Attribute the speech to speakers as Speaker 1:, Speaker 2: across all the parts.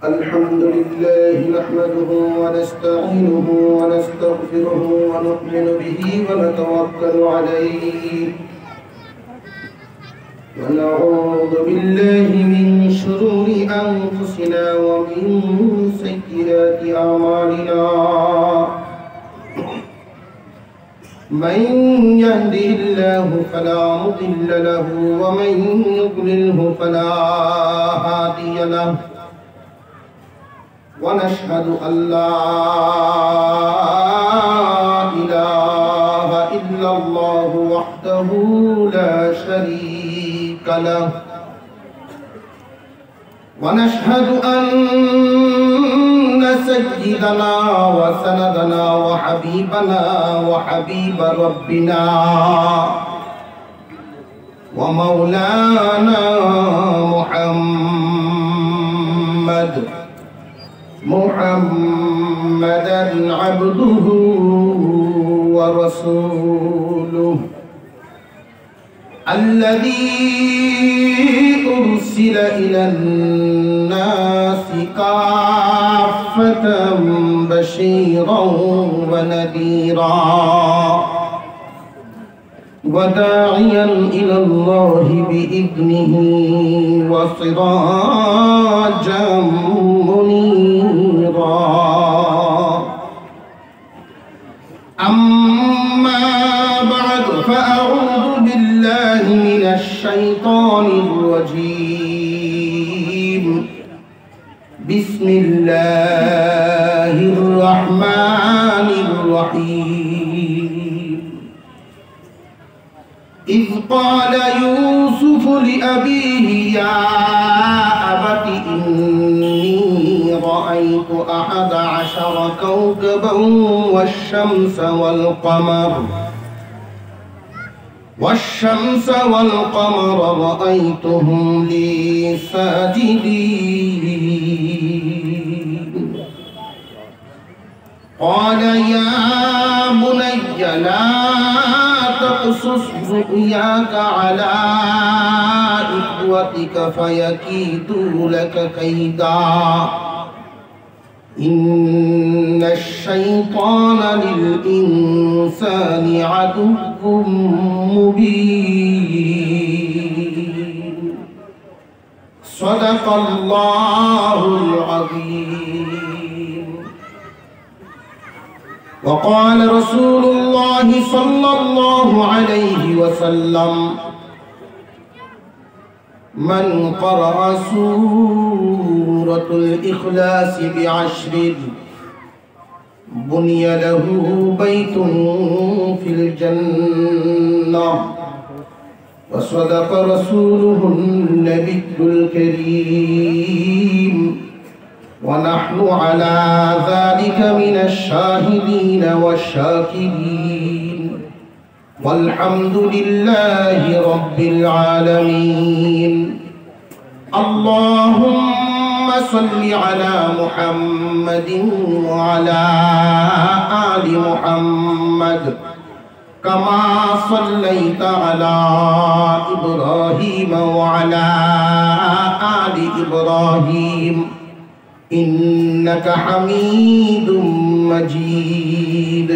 Speaker 1: الحمد لله نحمده ونستعينه ونستغفره ونؤمن به ونتوكل عليه ونعوذ بالله من شرور أنفسنا ومن سيئات أعمالنا من يهده الله فلا مضل له ومن يضلله فلا هادي له ونشهد أن لا إله إلا الله وحده لا شريك له ونشهد أن سيدنا وسندنا وحبيبنا وحبيب ربنا ومولانا محمدا عبده ورسوله الذي أرسل إلى الناس كافة بشيرا ونذيرا وداعيا إلى الله بإذنه وسراجا منيرا أما بعد فأعوذ بالله من الشيطان الرجيم بسم الله الرحمن الرحيم إذ قال يوسف لأبيه يا أبت إني رأيت 11 كوكبا والشمس والقمر رأيتهم لي ساجدين قال يا بني لا تقصص رؤياك على إخوتك فيكيدوا لك كيدا إن الشيطان للإنسان عدو مبين صدق الله العظيم. وقال رسول الله صلى الله عليه وسلم من قرأ سورة الإخلاص ب10 بني له بيت في الجنة وصدق رسوله النبي الكريم ونحن على ذلك من الشاهدين والشاكرين والحمد لله رب العالمين. اللهم صل على محمد وعلى آل محمد كما صليت على إبراهيم وعلى آل إبراهيم إنك حميد مجيد.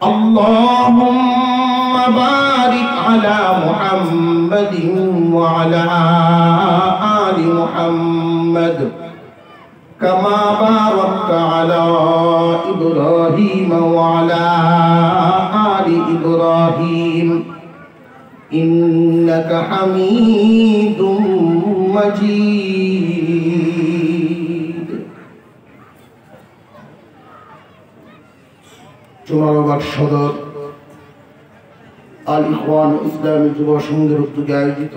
Speaker 1: اللهم بارك على محمد وعلى آل محمد كما باركت على إبراهيم وعلى آل إبراهيم إنك حميد مجيد. চুনারবাগ সদর আল ইখওয়ান ইসলামী যুব সংঘের উদ্যোগে আয়োজিত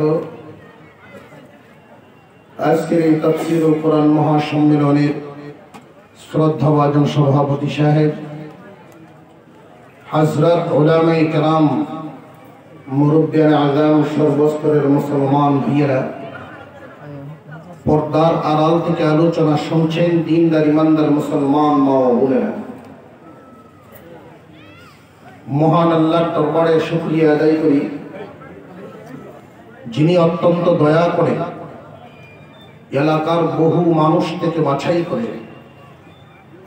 Speaker 1: আজকের এই তাফসীর ও কোরআন মহাসম্মেলনের শ্রদ্ধাভাজন সভাপতি সাহেব হযরত উলামায়ে কেরাম মুরব্বিয়ানে আযম সর্বস্তরের মুসলমান ভাইয়েরা পর্দার আড়াল থেকে আলোচনা শুনছেন দিনদার ইমানদার মুসলমান মা ও বোনেরা, মহান আল্লাহর দরবারে শুকরিয়া আদায় করি যিনি অত্যন্ত দয়া করে এলাকার বহু মানুষ থেকে বাছাই করে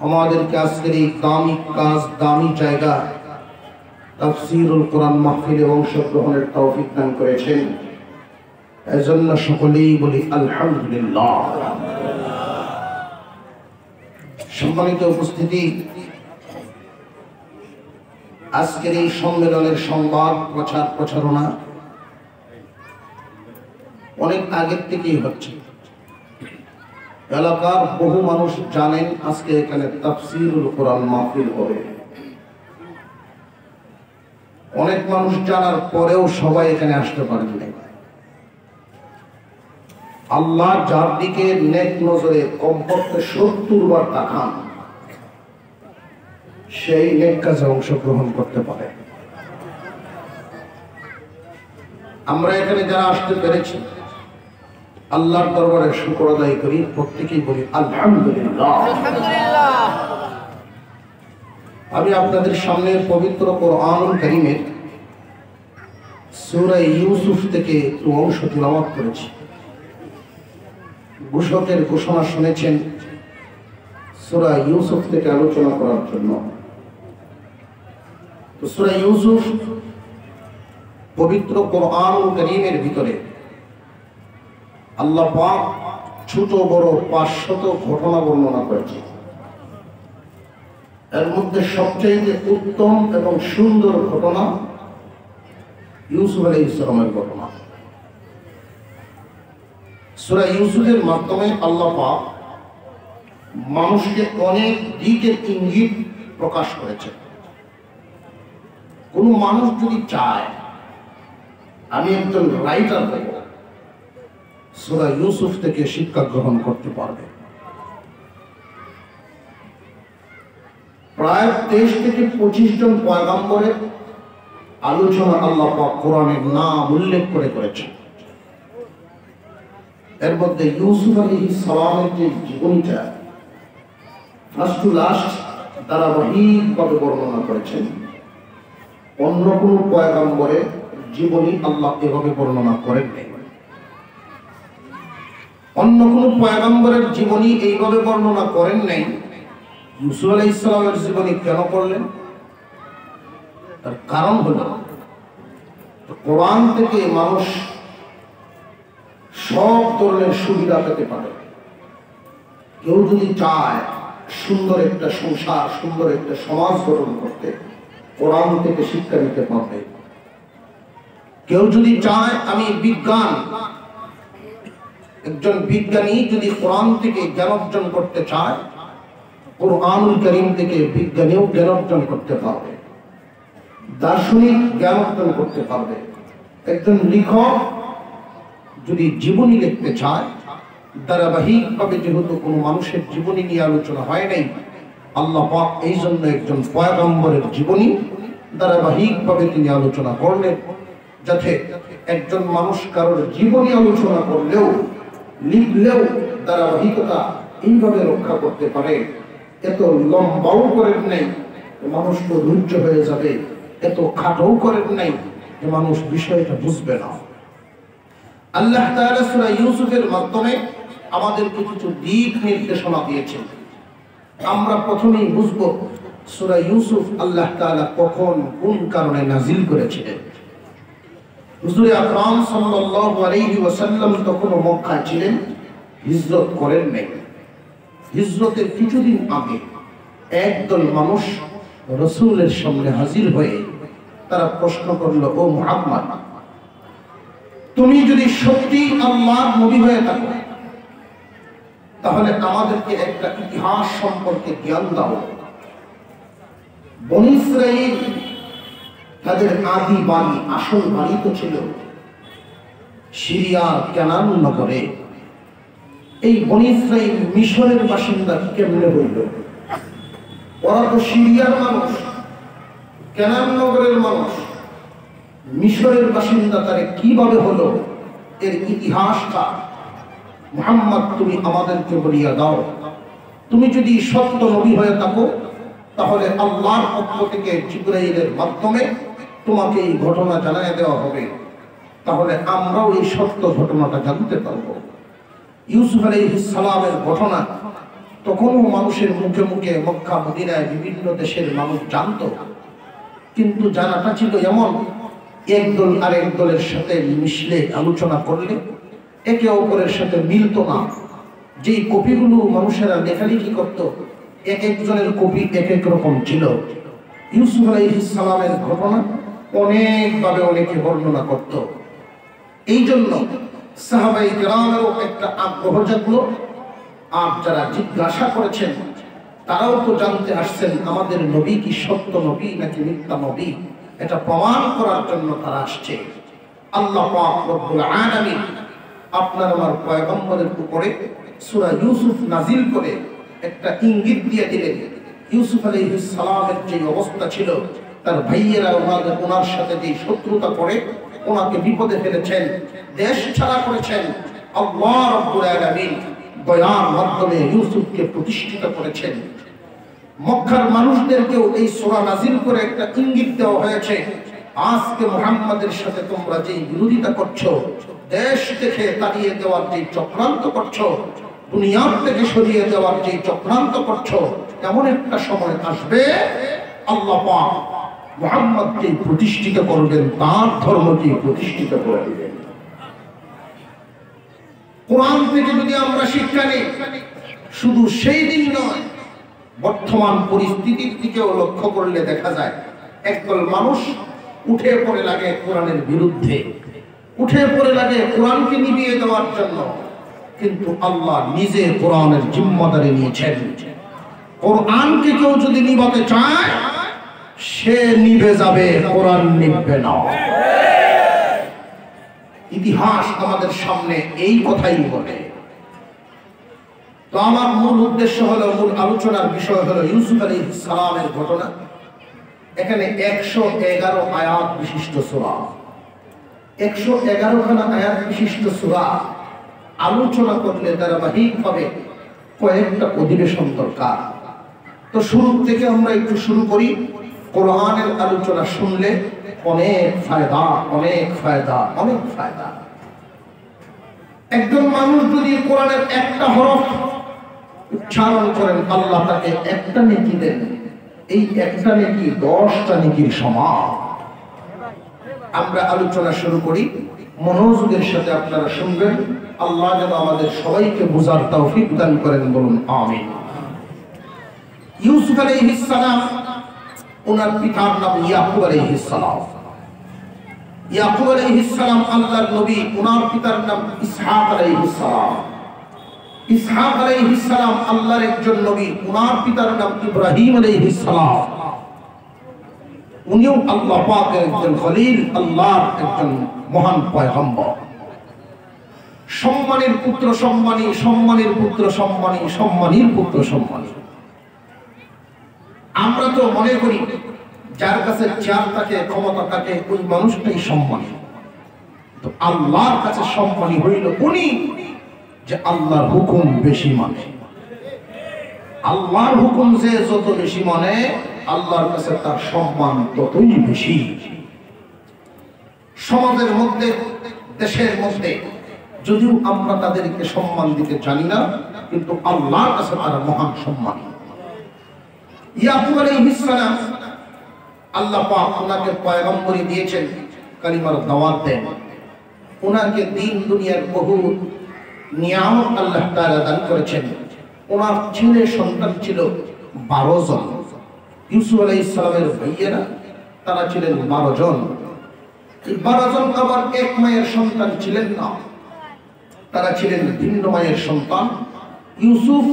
Speaker 1: আমাদেরকে আজকের এই দামি কাজ, দামি জায়গা তাফসীরুল কোরআন মাহফিলে অংশগ্রহণের তৌফিক দান করেছেন। এজন্য সকলেই বলি আলহামদুলিল্লাহ। সম্মানিত উপস্থিতি, আজকের এই সম্মেলনের সংবাদ প্রচারণা অনেক আগের থেকেই হচ্ছে। এলাকার বহু মানুষ জানেন আজকে এখানে তাফসীরুল কোরআন মাহফিল হবে। অনেক মানুষ জানার পরেও সবাই এখানে আসতে পারেন নাই। আল্লাহ যার দিকে নেক নজরে কমপক্ষে 70 বার তাকান, সেই নেক কাজে অংশগ্রহণ করতে পারে। আমরা এখানে যারা আসতে পেরেছি আল্লাহর দরবারে শুকর আদায় করি, প্রত্যেকেই বলি আলহামদুলিল্লাহ। আমি আপনাদের সামনে পবিত্র কোরআনুল কারীমের সূরা ইউসুফ থেকে একটু অংশ তিলাওয়াত করেছি। ঘোষকের ঘোষণা শুনেছেন সূরা ইউসুফ থেকে আলোচনা করার জন্য। তো সূরা ইউসুফ পবিত্র কোরআনুল কারীমের ভিতরে আল্লাহ পাক ছোট বড় 500 ঘটনা বর্ণনা করেছে। এর মধ্যে সবচেয়ে উত্তম এবং সুন্দর ঘটনা ইউসুফ আলাইহিস সালামের ঘটনা। সূরা ইউসুফের মাধ্যমে আল্লাহ পাক মানুষকে অনেক দিকের ইঙ্গিত প্রকাশ করেছে। কোন মানুষ যদি চায় আমি একজন রাইটার হব, সূরা ইউসুফ থেকে শিক্ষা গ্রহণ করতে পারবে। প্রায় 23 থেকে 25 জন পয়গম্বরের আলোচনা আল্লাহ পাক কোরআনের নাম উল্লেখ করেছেন। এর মধ্যে ইউসুফ আলাইহিস সালামের যে জীবনীটা ফার্স্ট টু লাস্ট ধারাবাহিকভাবে বর্ণনা করেছেন। অন্য কোন পয়গম্বরের জীবনী আল্লাহ এভাবে বর্ণনা করেন নাই। অন্য কোন পয়গম্বরের জীবনী এইভাবে বর্ণনা করেন নাই। ইউসুফ আলাইহিস সালামের জীবনী কেন করলেন? তার কারণ হলো কোরআন থেকে মানুষ সব ধরনের সুবিধা পেতে পারে। কেউ যদি চায় সুন্দর একটা সংসার, সুন্দর একটা সমাজ গঠন করতে, কোরআন থেকে শিক্ষা নিতে পারবে। কেউ যদি চায় আমি বিজ্ঞান, একজন বিজ্ঞানী যদি কোরআন থেকে জ্ঞান অর্জন করতে চায়, কোরআনুল কারীম থেকে বিজ্ঞানীও জ্ঞান অর্জন করতে পারবে, দার্শনিক জ্ঞান অর্জন করতে পারবে। একজন লেখক যদি জীবনী লিখতে চায়, ধারাবাহিকভাবে যেহেতু কোনো মানুষের জীবনী নিয়ে আলোচনা হয় নাই, আল্লাহ পাক এই জন্য একজন পয়গম্বরের জীবনী ধারাবাহিকভাবে তিনি আলোচনা করলেন, যাতে একজন মানুষ কারোর জীবনী আলোচনা করলেও লিখলেও ধারাবাহিকতা এইভাবে রক্ষা করতে পারে। এত লম্বাও করেন নাই মানুষ তো ধৈর্য হয়ে যাবে, এত খাটোও করেন নাই যে মানুষ বিষয়টা বুঝবে না। আল্লাহ তাআলা সূরা ইউসুফের মাধ্যমে আমাদেরকে কিছু দিক নির্দেশনা দিয়েছেন। আমরা প্রথমেই বুঝবো সূরা ইউসুফ আল্লাহ তাআলা কখন কোন কারণে নাজিল করেছিলেন। হুজুর আকরাম সাল্লাল্লাহু আলাইহি ওয়াসাল্লাম তখন মক্কায় ছিলেন, হিজরত করেন নাই। হিজরতের কিছুদিন আগে একদল মানুষ রাসূলের সামনে হাজির হয়ে তারা প্রশ্ন করলো, ও মুহাম্মদ, তুমি যদি সত্যি আল্লাহর নবী হয়ে থাকো তাহলে আমাদেরকে একটা ইতিহাস সম্পর্কে জ্ঞান দাও। বনী ইসরাঈল তাদের আদি বাড়ি, আসল বাড়ি তো ছিল সিরিয়ার কানান নগরে। এই বনী ইসরাঈল মিশরের বাসিন্দা কেমনে হইল? ওরা তো সিরিয়ার মানুষ, কানান নগরের মানুষ, মিশরের বাসিন্দা তারে কিভাবে হলো? এর ইতিহাসটা মুহাম্মদ তুমি আমাদেরকে বলিয়া দাও। তুমি যদি সত্য নবী হয়ে থাকো তাহলে আল্লাহর পক্ষ থেকে জিবরাইলের মাধ্যমে তোমাকে এই ঘটনা জানিয়ে দেওয়া হবে, তাহলে আমরাও এই সত্য ঘটনাটা জানতে পারবো। ইউসুফ আলাইহিস সালামের ঘটনা তখনও মানুষের মুখে মুখে মক্কা মদিনায় বিভিন্ন দেশের মানুষ জানতো, কিন্তু জানাটা ছিল এমন এক দল আরেক দলের সাথে মিশলে আলোচনা করলে একে অপরের সাথে মিলত না। যেই কপিগুলো মানুষেরা লেখালেখি করত এক একজনের কপি এক এক রকম ছিল। ইউসুফ আলাইহিস সালামের ঘটনা অনেকভাবে অনেকে বর্ণনা করত। এই জন্য সাহাবায়ে কেরামেরও একটা আগ্রহ জাগলো। আর যারা জিজ্ঞাসা করেছেন তারাও তো জানতে আসছেন আমাদের নবী কি সত্য নবী নাকি মিথ্যা নবী, এটা প্রমাণ করার জন্য তারা আসছে। আল্লাহ পাক রব্বুল আলামিন আপনার আমার পয়গম্বরের উপরে সূরা ইউসুফ নাজিল করে একটা ইঙ্গিত দিয়ে দিলেন। ইউসুফ আলাইহিস সালামের যে অবস্থা ছিল, তার ভাইয়েরা ওনার সাথে যে শত্রুতা করে ওনাকে বিপদে ফেলেছেন, দেশ ছাড়া করেছেন, আল্লাহ রাব্বুল আলামিন দয়ার মাধ্যমে ইউসুফকে প্রতিষ্ঠিত করেছেন। মক্কার মানুষদেরকেও এই সূরা নাজিল করে একটা ইঙ্গিত দেওয়া হয়েছে, আজকে মুহাম্মাদের সাথে তোমরা যে বিরোধিতা করছো, দেশ থেকে তাড়িয়ে দেওয়ার যে চক্রান্ত করছো, দুনিয়ার থেকে সরিয়ে দেওয়ার যে চক্রান্ত করছো, এমন একটা সময় আসবে আল্লাহ পাক মুহাম্মদকে প্রতিষ্ঠিত করবেন, তার ধর্মকে প্রতিষ্ঠিত করে দিবেন। কোরআন থেকে যদি আমরা শিক্ষা নিই, শুধু সেই দিন নয়, বর্তমান পরিস্থিতির দিকেও লক্ষ্য করলে দেখা যায় একদল মানুষ উঠে পড়ে লাগে কোরআনের বিরুদ্ধে, উঠে পড়ে লাগে কোরআনকে নিভিয়ে দেওয়ার জন্য। কিন্তু আল্লাহ নিজে কোরআনের জিম্মাদারি নিয়েছেন। কোরআনকে কেউ যদি নিভাতে চায় সে নিভে যাবে, কোরআন নিভবে না। ইতিহাস আমাদের সামনে এই কথাই বলে। তো আমার মূল উদ্দেশ্য হলো, মূল আলোচনার বিষয় হলো ইউসুফ আলাইহিস সালামের ঘটনা। এখানে 111 আয়াত বিশিষ্ট সূরা, 111 খানা আয়াত বিশিষ্ট সূরা আলোচনা করলে ধারাবাহিকভাবে কয়েকটা অধিবেশন দরকার। তো শুরু থেকে আমরা একটু শুরু করি। কোরআনের আলোচনা শুনলে অনেক ফায়দা, অনেক ফায়দা, অনেক ফায়দা। একজন মানুষ যদি কোরআনের একটা হরফ উচ্চারণ করেন, আল্লাহ তাকে একটা নেকি দেন। এই একটা নেকি 10টা নেকির সমান। আমরা আলোচনা শুরু করি, মনোযোগের সাথে আপনারা শুনবেন। আল্লাহ যেন আমাদের সবাইকে বুঝার তৌফিক দান করেন, বলুন আমিন। ইউসুফ আলাইহিস সালাম, ওনার পিতার নাম ইয়াকুব আলাইহিস সালাম। ইয়াকুব আলাইহিস সালাম আল্লাহর নবী, ওনার পিতার নাম ইসহাক আলাইহিস সালাম। ইসহাক আলাইহিস সালাম আল্লাহর একজন নবী, ওনার পিতার নাম ইব্রাহিম আলাইহিস সালাম। উনিও আল্লাহ পাকের একজন খলিল, আল্লাহর একজন মহান পয়গম্বর। সম্মানের পুত্র সম্মানী, সম্মানের পুত্র সম্মানী, সম্মানীর পুত্র সম্মানী। আমরা তো মনে করি যার কাছে চেয়ার থাকে, ক্ষমতা থাকে, ওই মানুষটাই সম্মানী। তো আল্লাহর কাছে সম্মানী হইল উনি যে আল্লাহর হুকুম বেশি মানে। আল্লাহর হুকুম যে যত বেশি মানে, আল্লাহর কাছে তার সম্মান ততই বেশি। সমাজের মধ্যে, দেশের মধ্যে যদিও আমরা তাদেরকে সম্মান দিতে জানি না, কিন্তু আল্লাহর কাছে তারা মহান সম্মান। ইয়াকুব আলাইহিস সালাম, আল্লাহ পাক ওনাকে পয়গম্বরি দিয়েছেন, কালিমার দাওয়াত দেন। ওনাকে দিন দুনিয়ার বহু নিয়ামত আল্লাহ তাআলা দান করেছেন। ওনার ছেলে সন্তান ছিল 12 জন। ইউসুফ আলাইহিস সালামের ভাইয়েরা তারা ছিলেন 12 জন। এই 12 জন আবার এক মায়ের সন্তান ছিলেন না, তারা ছিলেন ভিন্ন মায়ের সন্তান। ইউসুফ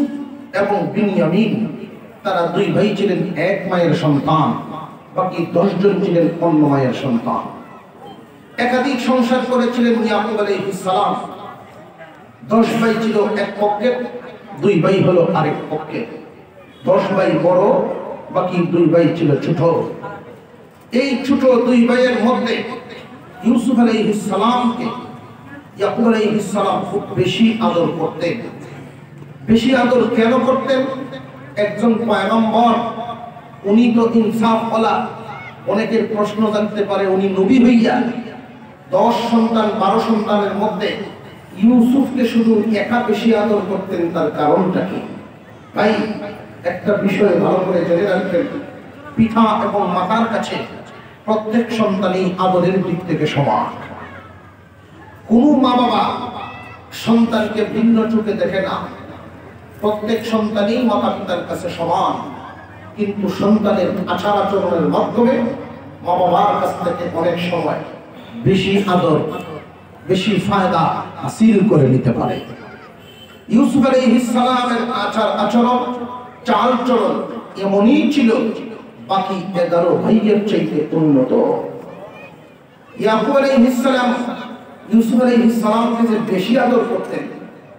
Speaker 1: এবং বিনয়ামিন, তারা 2 ভাই ছিলেন এক মায়ের সন্তান, বাকি 10 জন ছিলেন অন্য মায়ের সন্তান। একাধিক সংসার করেছিলেন ইয়াকুব আলাইহিস সালাম। 10 ভাই ছিল এক পক্ষে, 2 ভাই হলো আরেক পক্ষে। 10 ভাই বড়, বাকি 2 ভাই ছিল ছোট। এই ছোট 2 ভাইয়ের মধ্যে ইউসুফ আলাইহিস সালামকে ইয়াকুব আলাইহিস সালাম খুব বেশি আদর করতেন। বেশি আদর কেন করতেন? একজন পয়গম্বর, উনি তো ইনসাফওয়ালা। অনেকের প্রশ্ন জানতে পারে, উনি নবী হইয়া 10 সন্তান 12 সন্তানের মধ্যে ইউসুফকে শুধু একা বেশি আদর করতেন, তার কারণটা কি? ভাই, একটা বিষয় ভালো করে জেনে রাখবেন, পিতা এবং মাতার কাছে প্রত্যেক সন্তানই আদরের দিক থেকে সমান। কোন মা বাবা সন্তানকে ভিন্ন চোখে দেখে না, প্রত্যেক সন্তানই মাতা পিতার কাছে সমান। কিন্তু সন্তানের আচার আচরণের মাধ্যমে মা বাবার কাছ থেকে অনেক সময় বেশি আদর, বেশি ফায়দা হাসিল করে নিতে পারে। ইউসুফ আলাইহিস সালামের আচার আচরণ, চাল চলন এমনই ছিল, বাকি 11 ভাইয়ের চাইতে উন্নত। ইয়াকুব আলাইহিস সালাম ইউসুফ আলাইহিস সালামকে যে বেশি আদর করতেন,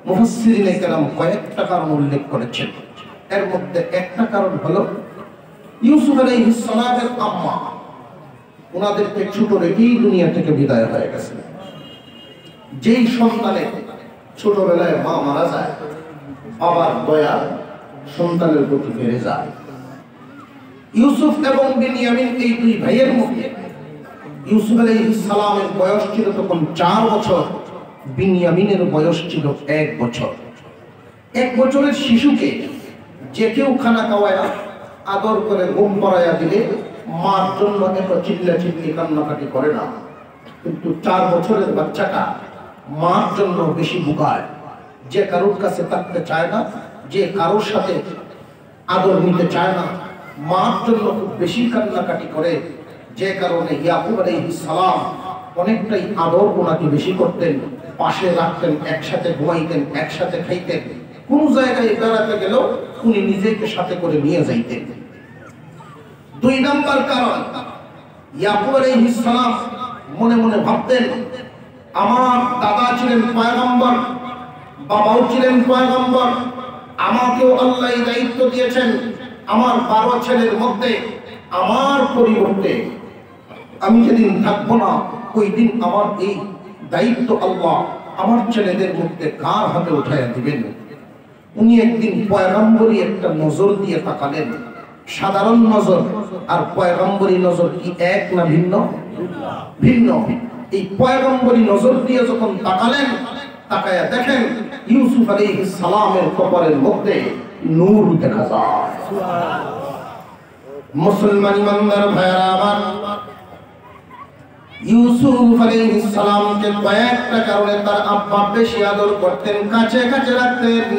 Speaker 1: মুফাসসিরিনে কেরাম কয়েকটা কারণ উল্লেখ করেছেন। এর মধ্যে একটা কারণ হলো ইউসুফ আলাইহিস সালামের আম্মা ওনাদেরকে ছোট রেখেই দুনিয়া থেকে বিদায় হয়ে গেছে। যেই সন্তানের ছোটবেলায় মা মারা যায়, বাবার দয়া সন্তানের প্রতি বেড়ে যায়। ইউসুফ এবং বিনিয়ামিন এই দুই ভাইয়ের মধ্যে ইউসুফ আলাইহিস সালামের বয়স ছিল তখন 4 বছর, বিনিয়ামিনের বয়স ছিল 1 বছর। 1 বছরের শিশুকে যে কেউ খানা খাওয়ায় আদর করে ঘুম পড়াইয়া দিলে মার জন্য এত চিল্লাচিল্লি কান্নাকাটি করে না, কিন্তু 4 বছরের বাচ্চাটা মার জন্য বেশি বুকায়। যে কারোর কাছে থাকতে চায় না, যে কারোর সাথে আদর নিতে চায় না, মার জন্য খুব বেশি কান্নাকাটি করে। যে কারণে ইয়াকুব আলাইহিস সালাম অনেকটাই আদর ওনাকে বেশি করতেন, পাশে রাখতেন, একসাথে ঘুমাইতেন, একসাথে খাইতেন। কোন জায়গায় বেড়াতে গেলেও উনি নিজেকে সাথে করে নিয়ে যাইতেন। 2 নম্বর কারণ, ইয়াকুব আলাইহিস সালাম মনে মনে ভাবতেন, আমার দাদা ছিলেন পয়গম্বর, বাবাও ছিলেন পয়গম্বর, আমাকেও আল্লাহ দায়িত্ব দিয়েছেন আমার 12 ছেলের মধ্যে আমার পরিবর্তে আমি যেদিন থাকবো না, ওই দিন আমার এই দায়িত্ব আল্লাহ আমার ছেলেদের মধ্যে কার হাতে উঠাইয়া দিবেন। উনি একদিন পয়গম্বরী একটা নজর দিয়ে তাকালেন। সাধারণ নজর আর পয়গম্বরী নজর কি এক না ভিন্ন? ভিন্ন। এই পয়গম্বরী নজর দিয়ে যখন তাকালেন, তাকায়া দেখেন ইউসুফ আলাইহিস সালামের কবরের মধ্যে নূর দেখা যায়। মুসলমান ইমানদার ভাইরা আমার, ইউসুফ আলাইহিস সালামকে কয়েকটা কারণে তার আব্বা বেশি আদর করতেন, কাছে কাছে রাখতেন,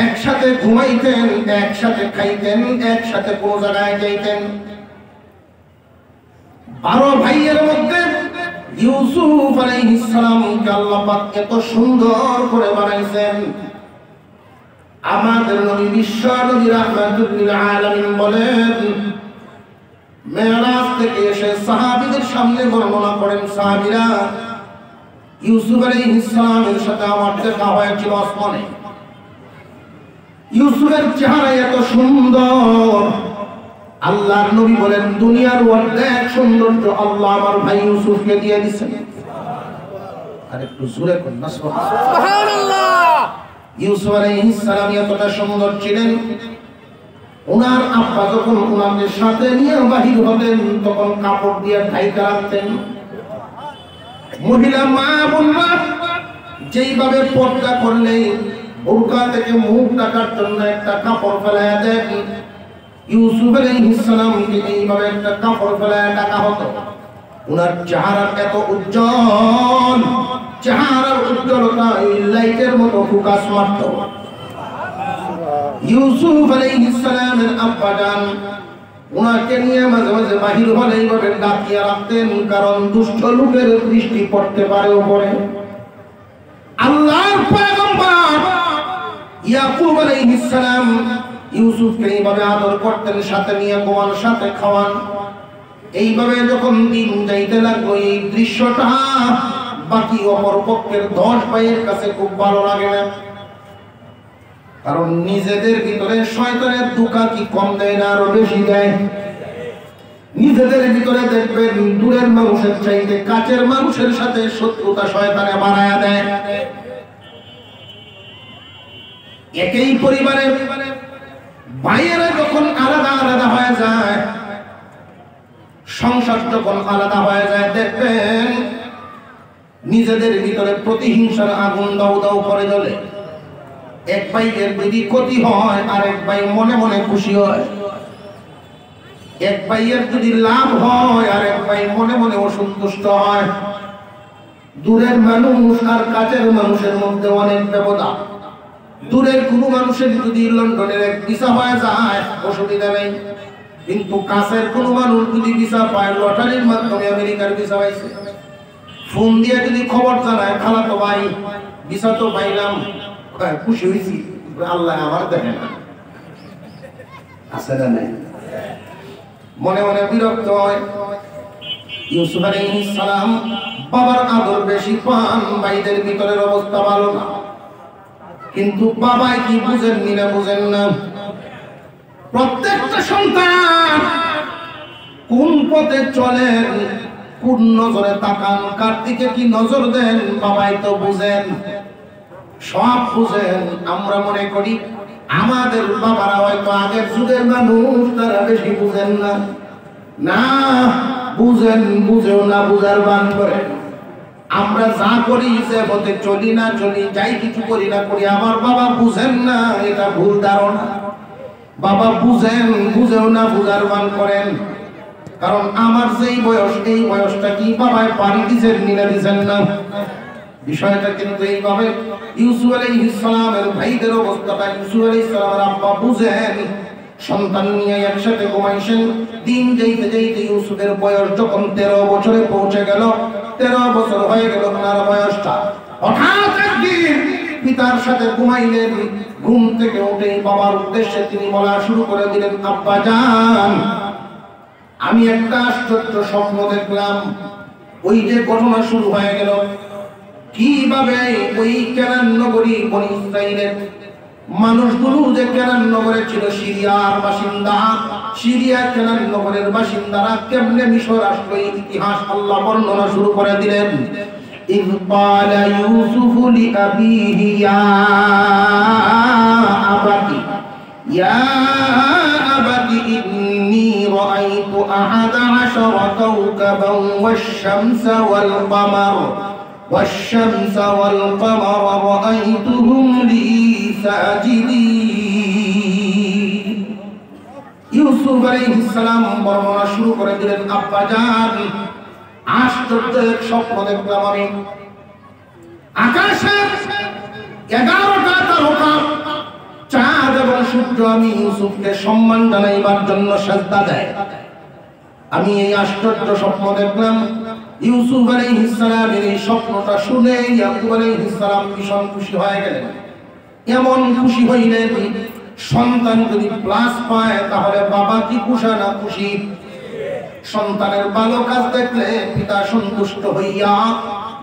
Speaker 1: একসাথে ঘুমাইতেন, একসাথে খাইতেন, একসাথে কোন জায়গায় যাইতেন। 12 ভাইয়ের মধ্যে ইউসুফ আলাইহিস সালামকে আল্লাহ পাক এত সুন্দর করে বানাইছেন। আমাদের নবী বিশ্ব নবী রাহমাতুল লিল আলামিন বলেন, মেরাজ থেকে এসে সাহাবীদের সামনে বর্ণনা করেন, সাহাবীরা, ইউসুফ আলাইহিস সালামের সাথে আমার দেখা হয়েছিল আসমানে। ইউসুফের চেহারা এত সুন্দর, আল্লাহর নবী বলেন, দুনিয়ার অর্ধেক সৌন্দর্য আল্লাহ আমার ভাই ইউসুফকে দিয়ে দিয়েছেন। আর একটু জোরে কোন না সুবহানাল্লাহ। ইউসুফ আলাইহিস সালাম এতটা সুন্দর ছিলেন, ওনার আব্বা যখন ওনাদের সাথে নিয়ে বাহির হতেন তখন কাপড় দিয়ে ঢাইকা রাখতেন। মহিলা মা বোনরা যেইভাবে পর্দা করলে বোরকা থেকে মুখ ঢাকার জন্য একটা কাপড় ফেলাইয়া দেন, ইউসুফ আলাইহিস সালামকে এইভাবে একটা কাপড় ফেলাইয়া ঢাকা হতো। ওনার চেহারার এত উজ্জ্বল, চেহারার উজ্জ্বলতা এই লাইটের মতো ফোকাস মারত। ইউসুফ আলাইহিস সালামের আব্বা জান ওনাকে নিয়ে মাঝে মাঝে বাহির হলে এইভাবে ডাকিয়ে রাখতেন, কারণ দুষ্ট লোকের দৃষ্টি পড়তে পারে উপরে। আল্লাহর পয়গম্বর ইয়াকুব আলাইহিস সালাম ইউসুফকে এইভাবে আদর করতেন, সাথে নিয়ে ঘুমান, সাথে খাওয়ান। এইভাবে যখন দিন যাইতে লাগলো, এই দৃশ্যটা বাকি অপর পক্ষের 10 ভাইয়ের কাছে খুব ভালো লাগে না, কারণ নিজেদের ভিতরে শয়তানের ধোঁকা কি কম দেয় না, আরো বেশি দেয়। নিজেদের ভিতরে দেখবেন দূরের মানুষের চাইতে কাছের মানুষের সাথে শত্রুতা শয়তানে বাড়ায়া দেয়। একই পরিবারের ভাইয়েরা যখন আলাদা আলাদা হয়ে যায়, সংসার যখন আলাদা হয়ে যায়, দেখবেন নিজেদের ভিতরে প্রতিহিংসার আগুন দাউ দাউ করে জ্বলে। এক ভাইয়ের যদি ক্ষতি হয় আর এক ভাই মনে মনে খুশি হয়, এক ভাইয়ের যদি লাভ হয় আর এক ভাই মনে মনে অসন্তুষ্ট হয়। দূরের মানুষ আর কাছের মানুষের মধ্যে অনেক ব্যবধান। দূরের কোনো মানুষের যদি লন্ডনের এক ভিসা হয়ে যায় অসুবিধা নেই, কিন্তু কাছের কোনো মানুষ যদি ভিসা পায়, লটারির মাধ্যমে আমেরিকার ভিসা পাইছে, ফোন দিয়ে যদি খবর জানায় খালাতো ভাই ভিসা তো পাইলাম, খুশি হয়েছি, আল্লাহ আমার দেখে না, আছে না নাই? মনে মনে বিরক্ত হয়। ইউসুফ আলাইহিস সালাম বাবার আদর বেশি পান, ভাইদের ভিতরের অবস্থা ভালো না, কিন্তু বাবাই কি বুঝেন না বুঝেন না। প্রত্যেকটা সন্তান কোন পথে চলেন, কোন নজরে তাকান, কার দিকে কি নজর দেন, বাবাই তো বুঝেন, সব বুঝেন। আমরা মনে করি আমাদের বাবারা হয়তো আগের যুগের মানুষ, তারা বেশি বুঝেন না। না, বুঝেন, বুঝেও না বুঝার বান করেন। আমরা যা করি, যে পথে চলি না চলি, যাই কিছু করি না করি, আমার বাবা বুঝেন না, এটা ভুল ধারণা। বাবা বুঝেন, বুঝেও না বুঝার বান করেন। কারণ আমার যেই বয়স, এই বয়সটা কি বাবায় পানি দিচ্ছেন নিনা দিচ্ছেন না। বিষয়টা কিন্তু এইভাবে ইউসুফ আলাইহিস সালামের ভাইদের অবস্থাটা ইউসুফ আলাইহিস সালামের আব্বা বুঝেন। সন্তান নিয়ে একসাথে ঘুমাইছেন। দিন যাইতে যাইতে ইউসুফের বয়স যখন 13 বছরে পৌঁছে গেল, 13 বছর হয়ে গেল ওনার বয়সটা, হঠাৎ একদিন পিতার সাথে ঘুমাইলেন। ঘুম থেকে উঠে বাবার উদ্দেশ্যে তিনি বলা শুরু করে দিলেন, আব্বা জান, আমি একটা আশ্চর্য স্বপ্ন দেখলাম। ওই যে ঘটনা শুরু হয়ে গেল, কিভাবে ওই কেনান নগরী বনি ইসরাইলের মানুষগুলো যে কেনান নগরে ছিল সিরিয়ার বাসিন্দা, সিরিয়া কেনান নগরের বাসিন্দারা কেমনে মিশর আসলো, এই ইতিহাস আল্লাহ বর্ণনা শুরু করে দিলেন। ইয ক্বালা ইউসুফু লিআবিহি ইয়া আবাতি ইন্নী রাআইতু আহাদা আশারা কাওকাবান ওয়াশ-শামসা ওয়াল কমার والشمس والقمر رأيتهم لي ساجدين। ইউসুফ আলাইহিস সালাম বর্ণনা শুরু করে দিলেন, আব্বা জান, আশ্চর্য এক স্বপ্ন দেখলাম আমি। আকাশে 11টা তারকা, চাঁদ এবং সূর্য আমি ইউসুফকে সম্মান জানাইবার জন্য সেজদা দেয়। আমি এই আশ্চর্য স্বপ্ন দেখলাম। ইউসুফ আলাইহিস সালামের এই স্বপ্নটা শুনে ইয়াকুব আলাইহিস সালাম ভীষণ খুশি হয়ে গেলেন। এমন খুশি হইলেন, সন্তান যদি প্লাস পায় তাহলে বাবা কি খুশি না খুশি। সন্তানের ভালো কাজ দেখলে পিতা সন্তুষ্ট হইয়া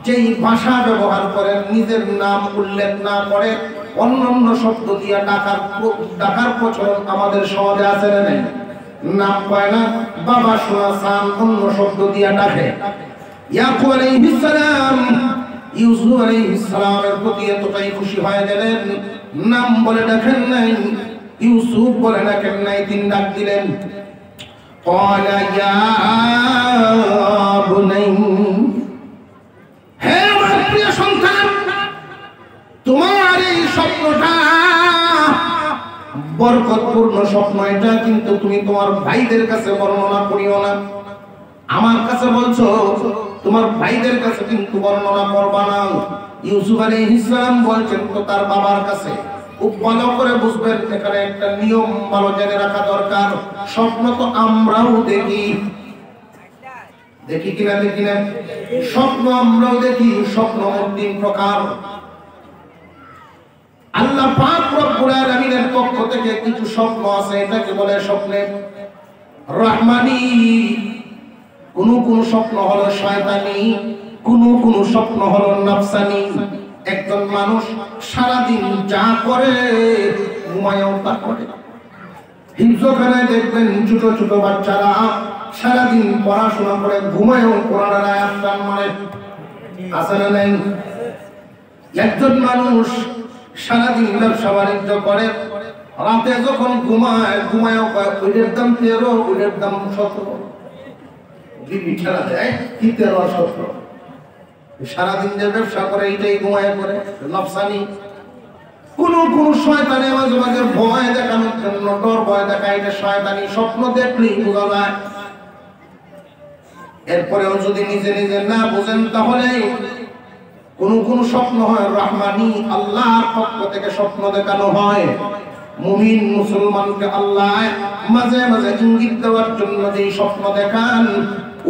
Speaker 1: যেই ভাষা ব্যবহার করেন, নিজের নাম উল্লেখ না করে অন্যান্য শব্দ দিয়ে ডাকার প্রচলন আমাদের সমাজে আছে না নেই? নাম পায় না, বাবা শোনা সান অন্য শব্দ দিয়ে ডাকে। ইয়াকুব আলাইহিস সালাম ইউসুফ আলাইহিস সালামের প্রতি এতটাই খুশি হয়ে গেলেন, নাম বলে ডাকেন নাই, ইউসুফ বলে ডাকেন নাই, তিনি ডাক দিলেন, ক্বালা ইয়া বুনাই, হে আমার প্রিয় সন্তান, তোমার এই স্বপ্নটা বরকতপূর্ণ স্বপ্ন, এটা কিন্তু তুমি তোমার ভাইদের কাছে বর্ণনা করিও না। আমার কাছে বলছো, তোমার ভাইদের কাছে কিন্তু বর্ণনা করবা না। ইউসুফ আলাইহিস সালাম বলছেন তো তার বাবার কাছে। খুব ভালো করে বুঝবেন, এখানে একটা নিয়ম ভালো জেনে রাখা দরকার। স্বপ্ন তো আমরাও দেখি, দেখি কিনা দেখি না? স্বপ্ন আমরাও দেখি। স্বপ্ন 3 প্রকার। আল্লাহ পাক রব্বুল আলামিনের পক্ষ থেকে কিছু স্বপ্ন আছে, এটাকে বলে স্বপ্নে রহমানি। কোন কোন স্বপ্ন হলো শয়তানি, কোন কোন স্বপ্ন হলো নফসানি। একজন মানুষ সারাদিন যা করে ঘুমায়ও তা করে। হিফজখানায় দেখবেন ছোট ছোট বাচ্চারা সারাদিন পড়াশোনা করে ঘুমায়ও কোরআনের আয়াত টান মারে, আছে না নাই? একজন মানুষ সারাদিন ব্যবসা বাণিজ্য করে, রাতে যখন ঘুমায়ও ওইটার দাম 13, ওইটার দাম 17। দিদি খেলা দেয় কি 13 আর 17। সারাদিন যে ব্যবসা করে এইটাই ঘুমায় করে নফসানি। কোন শয়তানে মাঝে মাঝে ভয় দেখানোর জন্য ডর ভয় দেখায়, এটা শয়তানি স্বপ্ন দেখলেই বোঝা যায়। এরপরেও যদি নিজে নিজে না বোঝেন তাহলে কোন স্বপ্ন হয় রহমানি, আল্লাহর পক্ষ থেকে স্বপ্ন দেখানো হয়। মুমিন মুসলমানকে আল্লাহ মাঝে মাঝে ইঙ্গিত দেওয়ার জন্য যে স্বপ্ন দেখান,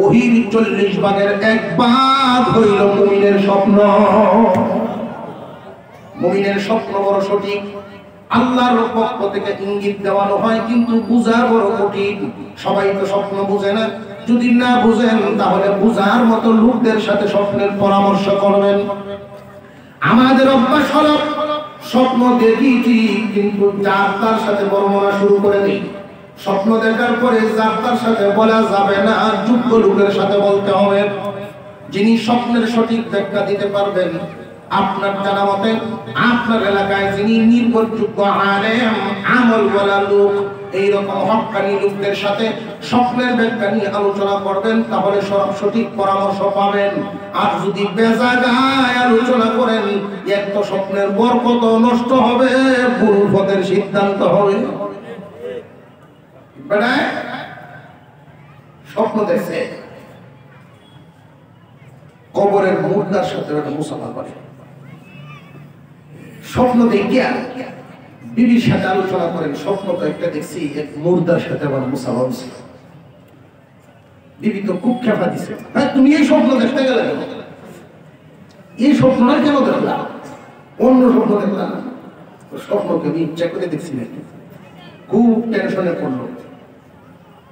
Speaker 1: ওহির 40 ভাগের 1 ভাগ হইল মুমিনের স্বপ্ন। মুমিনের স্বপ্ন বড় সঠিক, আল্লাহর পক্ষ থেকে ইঙ্গিত দেওয়ানো হয়, কিন্তু বুঝা বড় কঠিন। সবাই তো স্বপ্ন বুঝে না। যদি না বুঝেন তাহলে বুঝার মতো লোকদের সাথে স্বপ্নের পরামর্শ করবেন। আমাদের অভ্যাস হলো স্বপ্ন দেখি ঠিক, কিন্তু যার তার সাথে বর্ণনা শুরু করে দিই। স্বপ্ন দেখার পরে যার তার সাথে বলা যাবে না, যোগ্য লোকের সাথে বলতে হবে, যিনি স্বপ্নের সঠিক ব্যাখ্যা দিতে পারবেন। আপনার জানা মতে আপনার এলাকায় যিনি নির্ভরযোগ্য আলেম আমল বলা লোক, এইরকম হক্কানি লোকদের সাথে স্বপ্নের ব্যাখ্যা নিয়ে আলোচনা করবেন, তাহলে সব সঠিক পরামর্শ পাবেন। আর যদি বেজাগায় আলোচনা করেন, এক তো স্বপ্নের বরকত নষ্ট হবে, ভুল পথের সিদ্ধান্ত হবে। স্বপ্ন দেখছে কবরের মুর্দার সাথে মুসাফা করে। স্বপ্ন দেখিয়া বিবির সাথে আলোচনা করেন, স্বপ্ন তো একটা দেখছি এক মুর্দার সাথে আমার মুসাফা হচ্ছে। বিবি তো খুব খেপা দিছে, হ্যাঁ তুমি এই স্বপ্ন দেখতে গেলে, এই স্বপ্নটা কেন দেখলাম, অন্য স্বপ্ন দেখলাম। স্বপ্নকে আমি ইচ্ছা করে দেখছি নাকি, খুব টেনশনে পড়লো।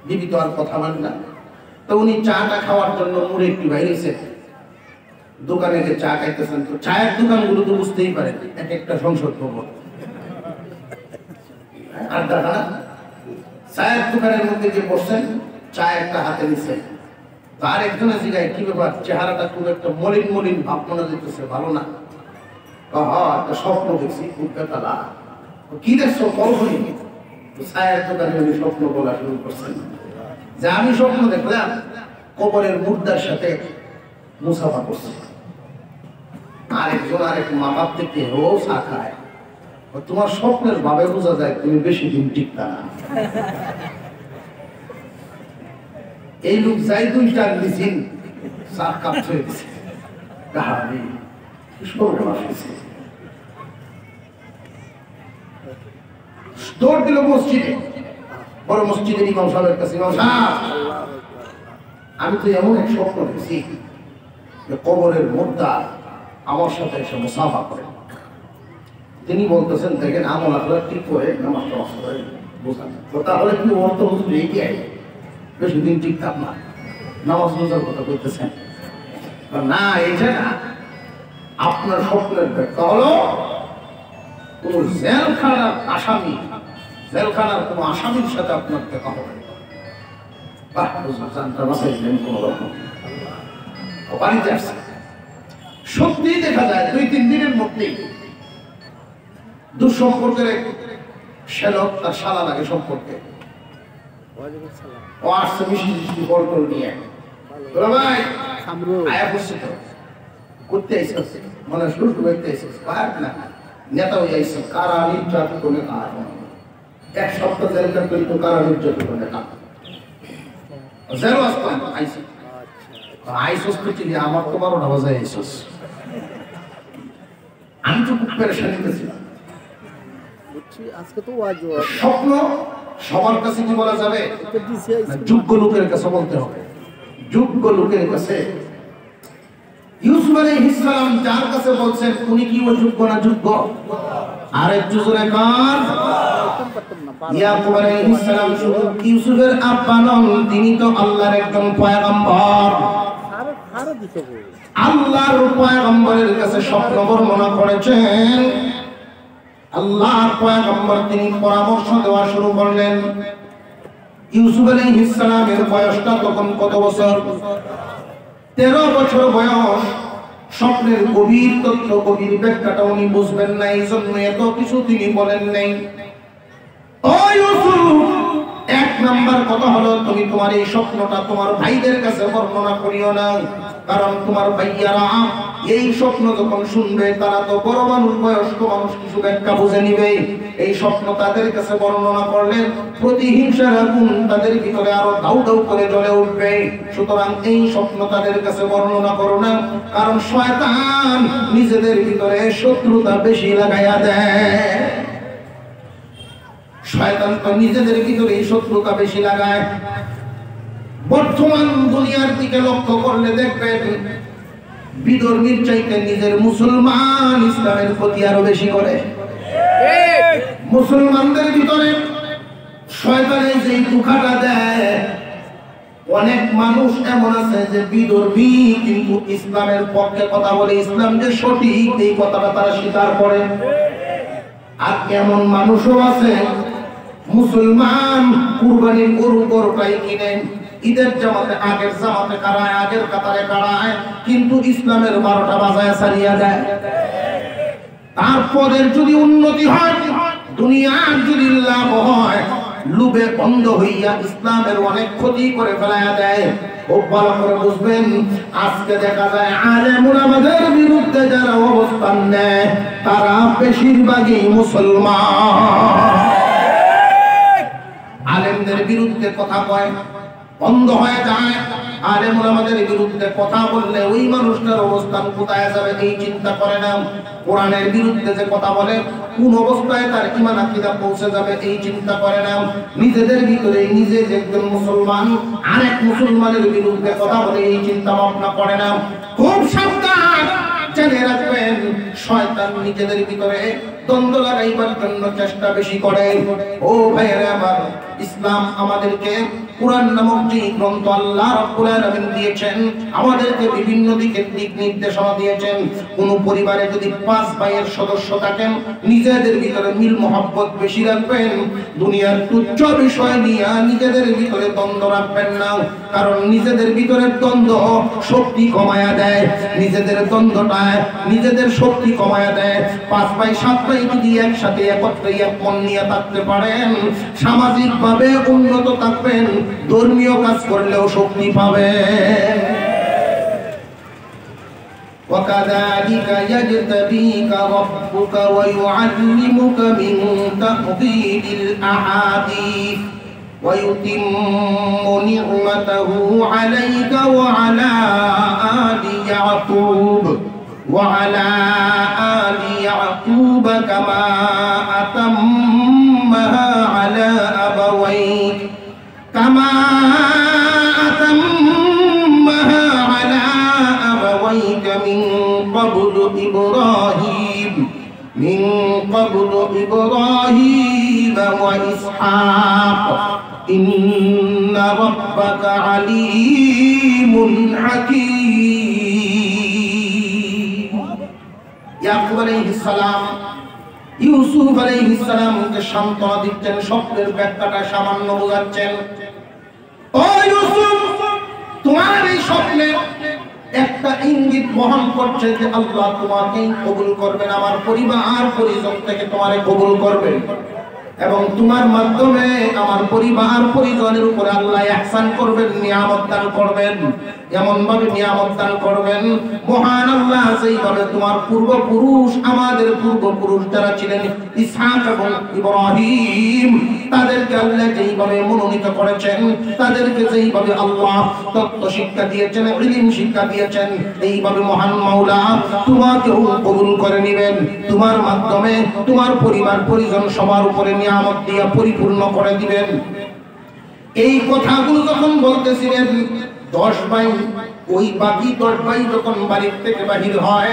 Speaker 1: বিবি তো আর কথা মান না। তো উনি চাটা খাওয়ার জন্য মুড়ে একটু বাইরেছে, দোকানে যে চা খাইতেছেন। তো চায়ের দোকানগুলো তো বুঝতেই পারেন এক একটা সংসদ ভবন, আড্ডাখানা। চায়ের দোকানের মধ্যে যে বসছেন, চা একটা হাতে নিচ্ছেন। তার একজনের জিগায় কি ব্যাপার, চেহারাটা খুব একটা মলিন মলিন ভাব মনে যেতেছে, ভালো না। একটা স্বপ্ন দেখছি খুব বেতালা। কি দেখছো বল হয়নি। চায়ের দোকানে উনি স্বপ্ন বলা শুরু করছেন যে আমি স্বপ্ন দেখলাম কবরের মুর্দার সাথে মুসাফা করছে। আরেকজন আরেক মা বাপ থেকে ও চা খায়। তোমার স্বপ্নের ভাবে বোঝা যায় তুমি বেশি দিন টিকতা না। এই লোক যাই 2টা দিয়েছেন, চা কাপ ছুঁয়ে দিচ্ছে। দৌড় দিল মসজিদে, বড় মসজিদের ইমাম সাহেবের কাছে। ইমাম সাহেব, আমি তো এমন এক স্বপ্ন দেখছি যে কবরের মুর্দা আমার সাথে এসে মুসাফা করে। তিনি বলতেছেন দেখেন আমল আপনারা ঠিক করে নামাজটা করে বোঝান, তাহলে কিন্তু অর্থ হুজুর এগিয়ে বেশি দিন ঠিকঠাক না, নামাজ রোজার কথা বলতেছেন না। এটা না, আপনার স্বপ্নের ব্যাখ্যা হলো কোন জেলখানার আসামি, জেলখানার কোন আসামির সাথে আপনার দেখা হবে। বাড়িতে আসছে, সত্যি দেখা যায় 2-3 দিনের মধ্যেই দুঃসম্পর্কের শ্যালক তার শালা লাগে সম্পর্কে। ও আসছে মিষ্টি মিষ্টি বলটল নিয়ে, ভাই আয়া বসছে তো করতে আইসিস, মানে শুরু করতে আইসিস না, নেতা হয়ে আইসিস, কারা নির্যাতিত নেতা। 1 সপ্তাহ জেল কাটলে তো কারা নির্যাতিত নেতা জেল আসতাম আইসি। আইসস তো চিনি, আমার তো 12টা বাজায় আইসস। আমি তো খুব পেরেশানিতে ছিলাম। স্বপ্ন সবার কাছে কি বলা যাবে, যোগ্য লোকের কাছে বলতে হবে। যোগ্য লোকের কাছে ইউসুফ আলাইহিস সালাম যার কাছে বলছেন উনি কি অযোগ্য না যোগ্য? আরেক জোরে কান। ইয়াকুব আলাইহিস সালাম শুধু ইউসুফের আব্বা নন, তিনি তো আল্লাহর একজন পয়গম্বর। আল্লাহর পয়গম্বরের কাছে স্বপ্ন বর্ণনা করেছেন। আল্লাহর পয়গম্বর তিনি পরামর্শ দেওয়া শুরু করলেন। ইউসুফ আলাইহিস সালামের বয়সটা তখন কত বছর? 13 বছর বয়স। স্বপ্নের গভীর তথ্য, গভীর ব্যাখ্যাটা উনি বুঝবেন না, এই জন্য এত কিছু তিনি বলেন নাই। ও ইউসুফ, 1 নাম্বার কথা হলো তুমি তোমার এই স্বপ্নটা তোমার ভাইদের কাছে বর্ণনা করিও না। কারণ তোমার ভাইয়ারা এই স্বপ্ন যখন শুনবে তারা তো বড় মানুষ, বয়স্ক মানুষ, কিছু ব্যাখ্যা বুঝে নিবে। এই স্বপ্ন তাদের কাছে বর্ণনা করলে প্রতিহিংসার আগুন তাদের ভিতরে আরো দাউ দাউ করে জ্বলে উঠবে। সুতরাং এই স্বপ্ন তাদের কাছে বর্ণনা করো না, কারণ শয়তান নিজেদের ভিতরে শত্রুতা বেশি লাগাইয়া দেয়। শয়তান তো নিজেদের ভিতরে শত্রুতা বেশি লাগায়। বর্তমান দুনিয়ার দিকে লক্ষ্য করলে দেখবেন বিধর্মীর চাইতে নিজের মুসলমান ইসলামের ক্ষতি আরো বেশি করে। মুসলমানদের ভিতরে শয়তানের যে দুঃখটা দেয়, অনেক মানুষ এমন আছে যে বিধর্মী কিন্তু ইসলামের পক্ষে কথা বলে, ইসলাম যে সঠিক এই কথাটা তারা স্বীকার করে। আর এমন মানুষও আছে মুসলমান কুরবানির গরু গরুটাই কিনেন, ঈদের জামাতে আগের জামাতে কারায়, আগের কাতারে কারায়, কিন্তু ইসলামের 12টা বাজায় সারিয়া যায়। তারপরের যদি উন্নতি হয়, দুনিয়ার যদি লাভ হয়, লুবে বন্ধ হইয়া ইসলামের অনেক ক্ষতি করে ফেলাইয়া দেয়। খুব ভালো করে বুঝবেন, আজকে দেখা যায় আলেম ওলামাদের বিরুদ্ধে যারা অবস্থান নেয় তারা বেশিরভাগই মুসলমান। আলেমদের বিরুদ্ধে কথা কয়, বন্ধ হয়ে যায়। আলেম ওলামাদের বিরুদ্ধে কথা বললে ওই মানুষটার অবস্থান কোথায় যাবে এই চিন্তা করে না। কোরআনের বিরুদ্ধে যে কথা বলে কোন অবস্থায় তার ঈমান আকীদা পৌঁছে যাবে এই চিন্তা করে না। নিজেদের ভিতরে নিজে যে একজন মুসলমান আরেক মুসলমানের বিরুদ্ধে কথা বলে এই চিন্তা ভাবনা করে না। খুব সাবধান, জেনে রাখবেন শয়তান নিজেদের ভিতরে দ্বন্দ্ব লাগাইবার জন্য চেষ্টা বেশি করে। ও ভাইয়েরা আমার, ইসলাম আমাদেরকে কুরআন নামক যে গ্রন্থ আল্লাহ রাব্বুল আলামিন দিয়েছেন, আমাদেরকে বিভিন্ন দিকের দিক নির্দেশনা দিয়েছেন। কোন পরিবারে যদি 5 ভাইয়ের সদস্য থাকেন, নিজেদের ভিতরে মিল মহব্বত বেশি রাখবেন। দুনিয়ার তুচ্ছ বিষয় নিয়ে নিজেদের ভিতরে দ্বন্দ্ব রাখবেন না, কারণ নিজেদের ভিতরে দ্বন্দ্ব শক্তি কমায়া দেয়। নিজেদের দ্বন্দ্বটায় নিজেদের শক্তি কমায়া দেয়। 5 ভাই 7 ভাই যদি একসাথে একত্রে এক মন নিয়ে থাকতে পারেন, সামাজিকভাবে উন্নত থাকবেন, ধর্মীয় কাজ করলেও শক্তি পাবেন। وكذلك يجتبيك ربك ويعلمك من تأويل الأحاديث ويتم نعمته عليك وعلى آل يعقوب كما أتمها على أبويك من قبل إبراهيم وإسحاق إن ربك عليم حكيم। ইয়াকুব আলাইহিস সালাম ইউসুফ আলাইহিস সালামকে সান্ত্বনা দিচ্ছেন, স্বপ্নের ব্যাখ্যাটা সামান্য বোঝাচ্ছেন। ও ইউসুফ, তোমার এই স্বপ্নে একটা ইঙ্গিত বহন করছে যে আল্লাহ তোমাকে কবুল করবেন, আমার পরিবার পরিজন থেকে তোমারে কবুল করবেন, এবং তোমার মাধ্যমে আমার পরিবার পরিজনের উপরে আল্লাহ ইহসান করবেন, নিয়ামত দান করবেন। এমন ভাবে নিয়ামত দান করবেন, মহান আল্লাহ যেইভাবে তোমার পূর্বপুরুষ, আমাদের পূর্বপুরুষ যারা ছিলেন ইসহাক এবং ইব্রাহিম, তাদেরকে আল্লাহ যেইভাবে মনোনীত করেছেন, তাদেরকে যেইভাবে আল্লাহ তত্ত্ব শিক্ষা দিয়েছেন, ইলম শিক্ষা দিয়েছেন, এইভাবে মহান মাওলা তোমাকেও কবুল করে নেবেন। তোমার মাধ্যমে তোমার পরিবার পরিজন সবার উপরে নিয়ামত দিয়ে পরিপূর্ণ করে দিবেন। এই কথাগুলো যখন বলতেছিলেন, 10 ভাই, ওই বাকি 10 ভাই যখন বাড়ির থেকে বাহির হয়,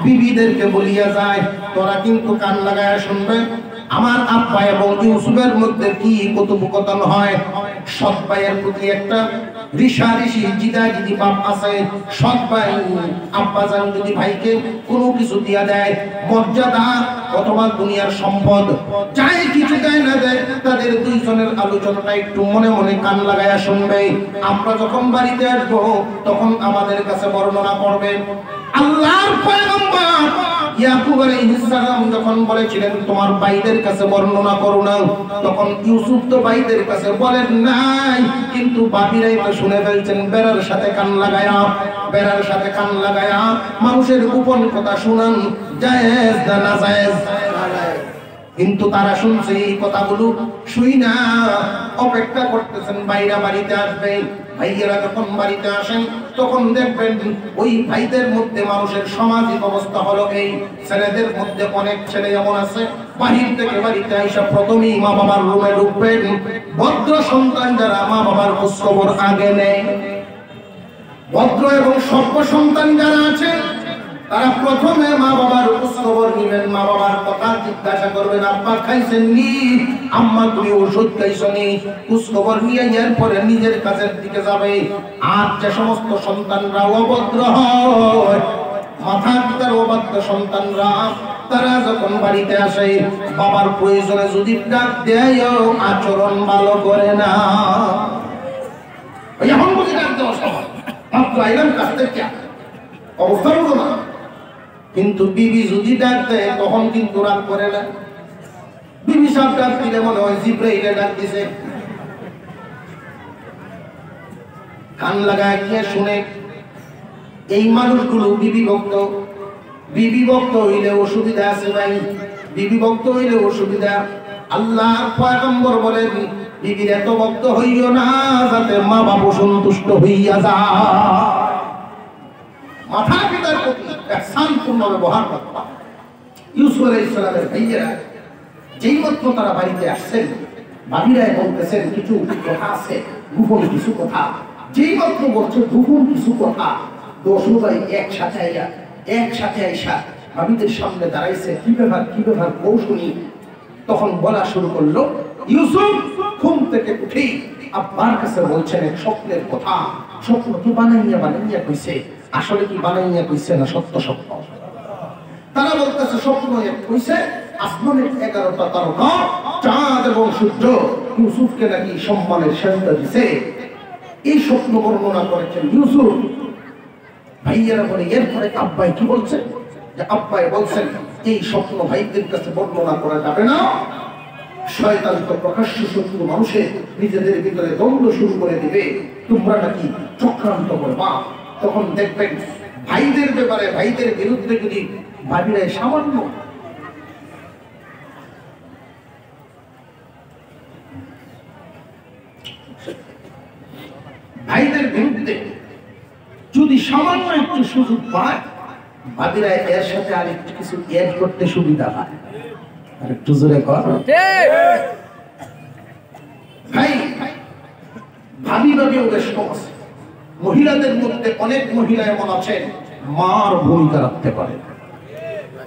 Speaker 1: বিবিদেরকে বলিয়া যায়, তোরা কিন্তু কান লাগায়া শুনবে আমার আব্বা এবং ইউসুফের মধ্যে কি কথোপকথন হয়। সৎ ভাইয়ের প্রতি একটা ঋষাঋষি জিদাজিদি বাপ আছে। সৎ ভাই আব্বাজান যদি ভাইকে কোনো কিছু দিয়া দেয়, মর্যাদা অথবা দুনিয়ার সম্পদ যাই কিছু দেয় না দেয়, তাদের দুইজনের আলোচনাটা একটু মনে মনে কান লাগায়া শুনবে। আমরা যখন বাড়িতে আসবো তখন আমাদের কাছে বর্ণনা করবে। আল্লাহর পয়গম্বর ইয়াকুব আলাইহিস সালাম যখন বলেছিলেন তোমার ভাইদের কাছে বর্ণনা করো না, তখন ইউসুফ তো ভাইদের কাছে বলেন নাই, কিন্তু বাবিরাই তো শুনে ফেলছেন বেড়ার সাথে কান লাগায়া, বেড়ার সাথে কান লাগায়া মানুষের গোপন কথা শুনান জায়েজ না নাজায়েজ। কিন্তু তারা শুনছে এই কথাগুলো, শুই না অপেক্ষা করতেছেন ভাইরা বাড়িতে আসবে। ভাইয়েরা যখন বাড়িতে আসেন তখন দেখবেন ওই ভাইদের মধ্যে মানুষের সামাজিক অবস্থা হলো এই, ছেলেদের মধ্যে অনেক ছেলে এমন আছে বাহির থেকে বাড়িতে আইসা প্রথমেই মা বাবার রুমে ঢুকবেন। ভদ্র সন্তান যারা মা বাবার খোঁজখবর আগে নেয়, ভদ্র এবং সভ্য সন্তান যারা আছে তারা প্রথমে মা বাবার খোঁজখবর নেবেন, মা বাবার কথা জিজ্ঞাসা করবেন, আব্বা খাইছেন নি, আম্মা তুমি ওষুধ খাইছো নি, খোঁজখবর নিয়ে এরপরে নিজের কাজের দিকে যাবে। আর যে সমস্ত সন্তানরা অভদ্র হয়, মাথা পিতার অবাধ্য সন্তানরা, তারা যখন বাড়িতে আসে বাবার প্রয়োজনে যদি ডাক দেয় আচরণ ভালো করে না। এখন বুঝে ডাক দেওয়া সময় মাত্র আইলাম কাছ থেকে অবস্থা বলো না, কিন্তু বিবি যদি ডাক দেয় তখন কিন্তু রাগ করে না। বিবি সব ডাক দিলে মনে হয় জিব্রাইলে ডাক দিছে, কান লাগায় গিয়ে শুনে। এই মানুষগুলো বিবি ভক্ত, বিবি ভক্ত হইলে অসুবিধা আছে ভাই, বিবি ভক্ত হইলে অসুবিধা। আল্লাহর পয়গম্বর বলেন বিবির এত ভক্ত হইও না যাতে মা বাবা সন্তুষ্ট হইয়া যায়। মাথা পিতার প্রতি ihsanপূর্ণ ব্যবহার করতে। ইউসুফ আলাইহিস সালামের ভাইয়েরা যেই মাত্র তারা বাড়িতে আসছেন, ভাবিরা বলতেছেন কিছু কথা আছে, গোপন কিছু কথা। যেই মাত্র বলছে গোপন কিছু কথা, দোষু ভাই একসাথে আইসা ভাবিদের সামনে দাঁড়াইছে, কি ব্যাপার কৌশলী। তখন বলা শুরু করলো, ইউসুফ ঘুম থেকে উঠেই আব্বার কাছে বলছেন এক স্বপ্নের কথা। স্বপ্ন কি বানাইয়া কইছে, আসলে কি বানাইয়া কইছে না সত্য স্বপ্ন? তারা বলতেছে স্বপ্ন এক কইছে, আসমানের 11টা তারকা, চাঁদ এবং সূর্য ইউসুফকে নাকি সম্মানের সেজদা দিছে। এই স্বপ্ন বর্ণনা করেছেন ইউসুফ। ভাইয়েরা বলে এরপরে আব্বাই কি বলছেন, যে আব্বাই বলছেন এই স্বপ্ন ভাইদের কাছে বর্ণনা করা যাবে না, শয়তান তো প্রকাশ্য শত্রু, মানুষের নিজেদের ভিতরে দ্বন্দ্ব শুরু করে দিবে, তোমরা নাকি চক্রান্ত করবা। তখন দেখবেন ভাইদের ব্যাপারে, ভাইদের বিরুদ্ধে যদি ভাবিরা সামান্য ভাইদের বিরুদ্ধে যদি সামান্য একটু সুযোগ পায়, ভাবিরা এর সাথে আরেকটু কিছু এড করতে সুবিধা পায়। আর একটু জোরে কর ভাই, ভাবি ওদের সমস্যা। মহিলাদের মধ্যে অনেক মহিলা এমন আছেন মার ভূমিকা রাখতে পারে,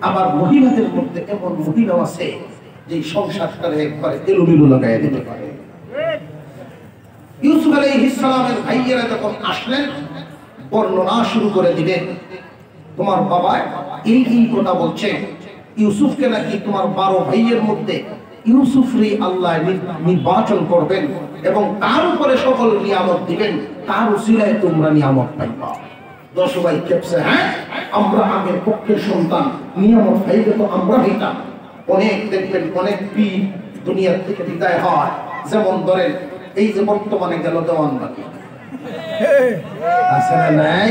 Speaker 1: আবার মহিলাদের মধ্যে এমন মহিলাও আছে যে সংসারটারে একবারে এলোমেলো লাগাইয়া দিতে পারে। ইউসুফ আলাইহিস সালামের ভাইয়েরা যখন আসলেন বর্ণনা শুরু করে দিলেন, তোমার বাবা এই কথা বলছে, ইউসুফকে নাকি তোমার 12 ভাইয়ের মধ্যে ইউসুফরই আল্লাহ নির্বাচন করবেন এবং তার উপরে সকল নিয়ামত দিবেন, তার উসিলায় তোমরা নিয়ামত পাইবা। 10 ভাই কেপসে, হ্যাঁ আমরা আগের পক্ষের সন্তান, নিয়ামত পাইবে তো আমরা হইতাম। অনেক দেখবেন অনেক পীর দুনিয়া থেকে বিদায় হয়, যেমন ধরেন এই যে বর্তমানে গেল দেওয়ানবাগি, আছে না নাই?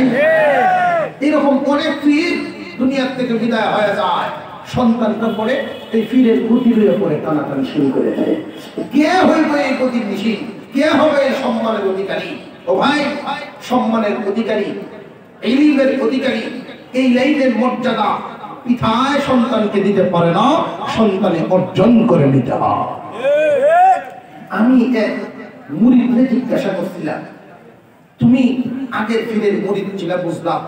Speaker 1: এরকম অনেক পীর দুনিয়া থেকে বিদায় হয়ে যায়, সন্তানটা পরে এই পীরের গতি লইয়া পরে টানাটানি শুরু করে দেয়। কে হইবে এই গতির নিশি, কে হবে সম্মানের অধিকারী? ও ভাই, সম্মানের অধিকারী, ইলমের অধিকারী, এই লাইনের মর্যাদা পিতায় সন্তানকে দিতে পারে না, সন্তানে অর্জন করে নিতে হয়। আমি এক মুরিদকে জিজ্ঞাসা করছিলাম, তুমি আগের পীরের মুরিদ ছিল বুঝলাম,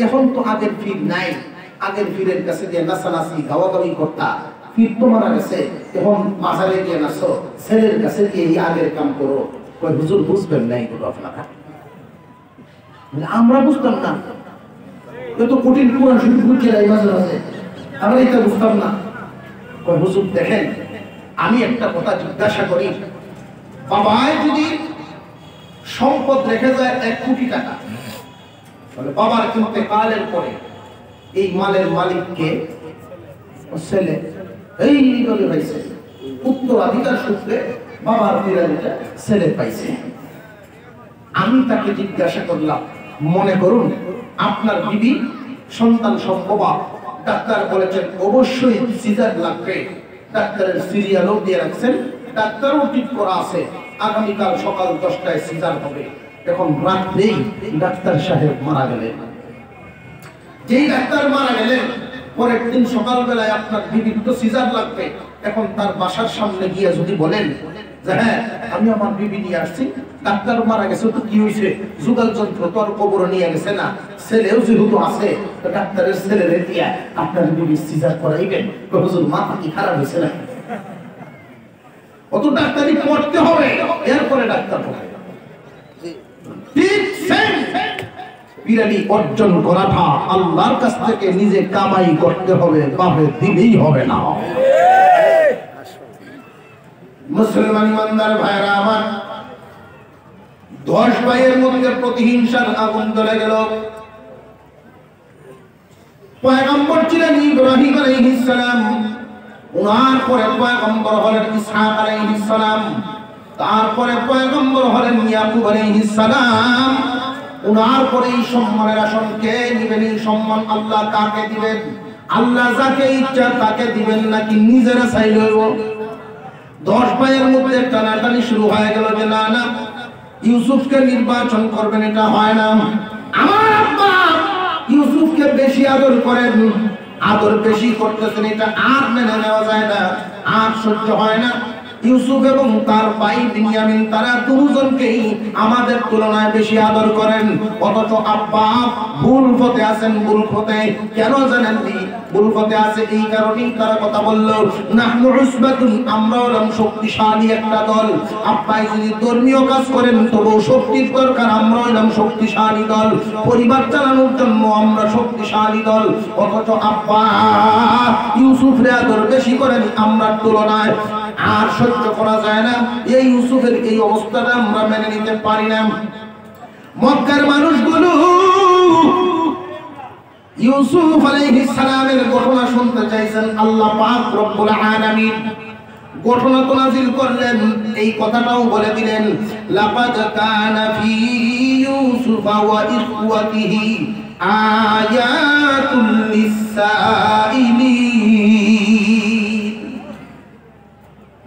Speaker 1: এখন তো আগের পীর নাই, আগের পীরের কাছে গিয়ে নাচানাচি গাওয়াগাওয়ি করতা, পীর তো মারা গেছে, এখন মাজারে গিয়ে নাচো, ছেলের কাছে গিয়ে এই আগের কাম করো। কই হুজুর বুঝবেন না এগুলো আপনারা? আমরা বুঝতাম না, এত কঠিন কোরআন শরীফ বুঝে যাই মাঝে মাঝে, আমরা এটা বুঝতাম না। কই হুজুর দেখেন, আমি একটা কথা জিজ্ঞাসা করি, বাবায় যদি সম্পদ রেখে যায় 1 কোটি টাকা, তাহলে বাবার ইন্তেকালের পরে এই মালের মালিককে ছেলে এইভাবে পাইছে, উত্তরাধিকার সূত্রে বাবার বিরানিটা ছেলে পাইছে। আমি তাকে জিজ্ঞাসা করলাম, মনে করুন আপনার বিবি সন্তান সম্ভবা, ডাক্তার বলেছেন অবশ্যই সিজার লাগবে, ডাক্তারের সিরিয়ালও দিয়ে রাখছেন, ডাক্তারও ঠিক করা আছে আগামীকাল সকাল 10টায় সিজার হবে। এখন রাত্রেই ডাক্তার সাহেব মারা গেলেন। যেই ডাক্তার মারা গেলেন পরের দিন সকালবেলায় আপনার বিবির তো সিজার লাগবে। এখন তার বাসার সামনে গিয়ে যদি বলেন যে হ্যাঁ আমি আমার বিবি নিয়ে আসছি, ডাক্তার মারা গেছে, তো কি হয়েছে, যুগাল যন্ত্র তো আর কবর নিয়ে গেছে না, ছেলেও যেহেতু আছে তো ডাক্তারের ছেলেরে দিয়ে আপনার বিবি সিজার করাইবেন। হুজুর মাথা কি খারাপ হয়েছে না? অত ডাক্তারি পড়তে হবে, এরপরে ডাক্তার হবে। ঠিক সেম বিরানি অর্জন করাটা আল্লাহর কাছ থেকে নিজে কামাই করতে হবে, বাপে দিলেই হবে না। মুসলমান ইমানদার ভাইরা আমার, 10 ভাইয়ের মধ্যে প্রতিহিংসার আগুন জ্বলে গেল। পয়গম্বর ছিলেন ইব্রাহিম আলাইহিস সালাম, ওনার পরে পয়গম্বর হলেন ইসহাক আলাইহিস সালাম, তারপরে পয়গম্বর হলেন ইয়াকুব আলাইহিস সালাম। ওনার পরে এই সম্মানের আসন কে নিবেন? এই সম্মান আল্লাহ কাকে দিবেন? আল্লাহ যাকে ইচ্ছা তাকে দিবেন নাকি নিজেরা চাইলে? 10 ভাইয়ের মধ্যে টানাটানি শুরু হয়ে গেল যে না না ইউসুফকে নির্বাচন করবেন, এটা হয় না। আমার আব্বা ইউসুফকে বেশি আদর করেন, আদর বেশি করতেছেন, এটা আর মেনে নেওয়া যায় না, আর সহ্য হয় না। ইউসুফ এবং তার ভাই বিনিয়ামিন তারা দুজনকেই আমাদের তুলনায় বেশি আদর করেন, অথচ আব্বা ভুল পথে আছেন। ভুল পথে কেন জানেন? ভুল পথে আছে এই কারণেই তারা কথা বললো নাহনু উসবাতুন, আমরা হলাম শক্তিশালী একটা দল। আব্বাই যদি ধর্মীয় কাজ করেন তবু শক্তির দরকার, আমরা হলাম শক্তিশালী দল, পরিবার চালানোর জন্য আমরা শক্তিশালী দল। অথচ আব্বা ইউসুফরে আদর বেশি করেন আমরা তুলনায়, আর সহ্য করা যায় না। এই ইউসুফের এই অবস্থাটা আমরা মেনে নিতে পারি না। মক্কার মানুষগুলো ইউসুফ আলাইহিস সালামের ঘটনা শুনতে চাইছেন। আল্লাহ পাক রব্বুল আলামিন ঘটনা তো নাযিল করলেন, এই কথাটাও বলে দিলেন লাকাদ কানা ফি ইউসুফ ওয়া ইখওয়াতিহি আয়াতুল লিসাইলিন।